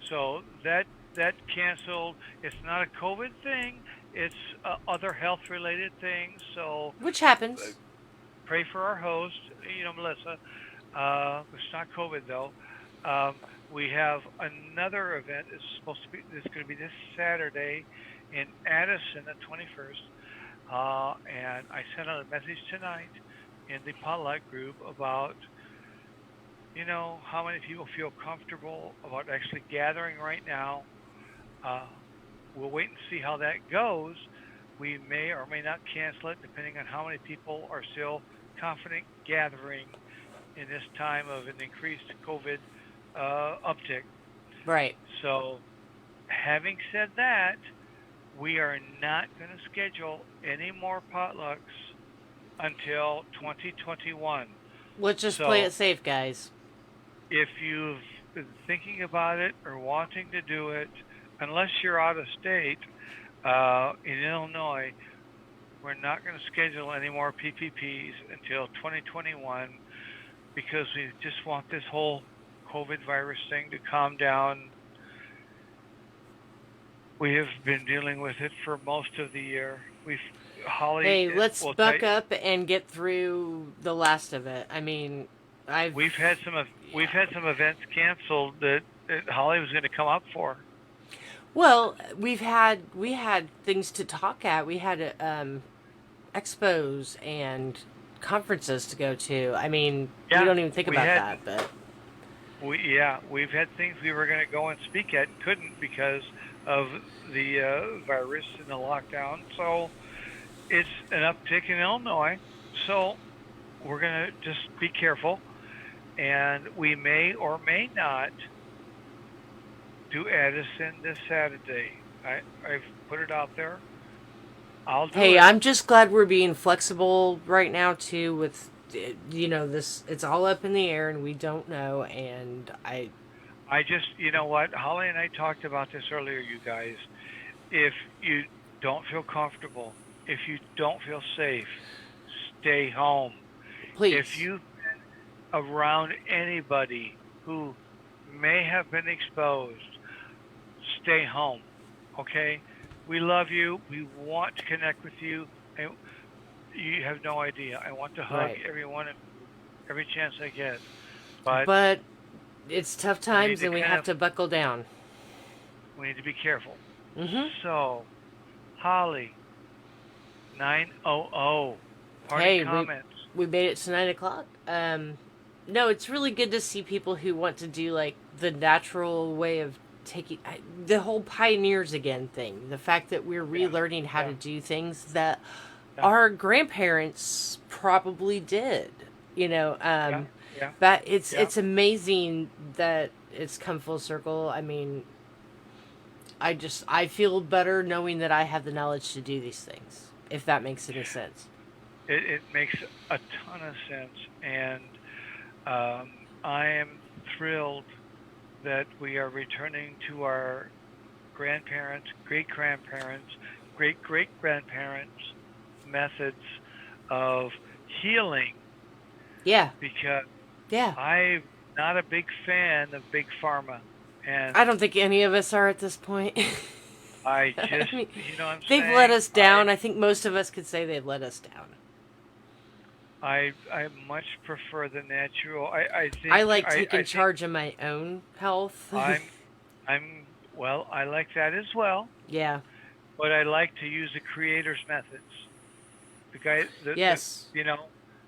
So that canceled. It's not a COVID thing. It's other health-related things. So Which happens. pray for our host, Melissa. It's not COVID though. We have another event. It's supposed to be. It's going to be this Saturday in Addison, the 21st. And I sent out a message tonight in the potluck group about, how many people feel comfortable about actually gathering right now. We'll wait and see how that goes. We may or may not cancel it depending on how many people are still confident gathering in this time of an increased COVID uptick. Right. So, having said that, we are not going to schedule any more potlucks until 2021. Let's just play it safe, guys. If you've been thinking about it or wanting to do it, unless you're out of state, in Illinois, we're not going to schedule any more PPPs until 2021 because we just want this whole COVID virus thing to calm down. We have been dealing with it for most of the year. Hey, let's buck up and get through the last of it. I mean, we've had some events canceled that Holly was going to come up for. Well, we had things to talk at. We had expos and conferences to go to. I mean, we don't even think about that, but we've had things we were going to go and speak at and couldn't because of the virus and the lockdown. So it's an uptick in Illinois. So we're going to just be careful, and we may or may not do Addison this Saturday. I've put it out there. I'll do it. Hey, I'm just glad we're being flexible right now too with this. It's all up in the air and we don't know, and I just, what, Holly and I talked about this earlier, you guys. If you don't feel comfortable, if you don't feel safe, stay home. Please. If you've been around anybody who may have been exposed, stay home, okay? We love you. We want to connect with you. And you have no idea. I want to hug everyone every chance I get. But it's tough times and we have to buckle down. We need to be careful. Mm-hmm. So, Holly, 9:00. Party comments. We made it to 9:00. No, it's really good to see people who want to do like the natural way of taking the whole pioneers again thing. The fact that we're relearning how to do things that our grandparents probably did. But it's amazing that it's come full circle. I mean, I feel better knowing that I have the knowledge to do these things, if that makes any sense. It makes a ton of sense, and I am thrilled that we are returning to our grandparents, great-grandparents, great-great-grandparents' methods of healing. Yeah. Because I'm not a big fan of big pharma. And I don't think any of us are at this point. I just, I mean, what I'm they've saying? let us down. I think most of us could say they've let us down. I much prefer the natural. I like taking charge of my own health. I like that as well. Yeah. But I like to use the creator's methods. The guy. Yes. You know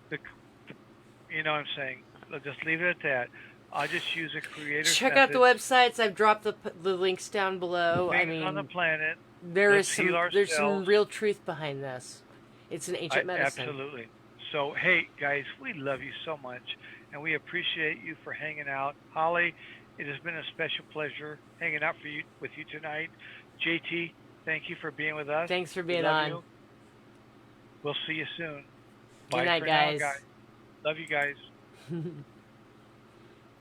what I'm saying. I'll just leave it at that. I'll just use a creator's Check method. out the websites. I've dropped the links down below. Things on the planet. There's some real truth behind this. It's an ancient medicine. Absolutely. So, hey, guys, we love you so much, and we appreciate you for hanging out. Holly, it has been a special pleasure hanging out with you tonight. JT, thank you for being with us. Thanks for We being love on. you. We'll see you soon. Good Bye night, for now, guys. guys. Love you guys.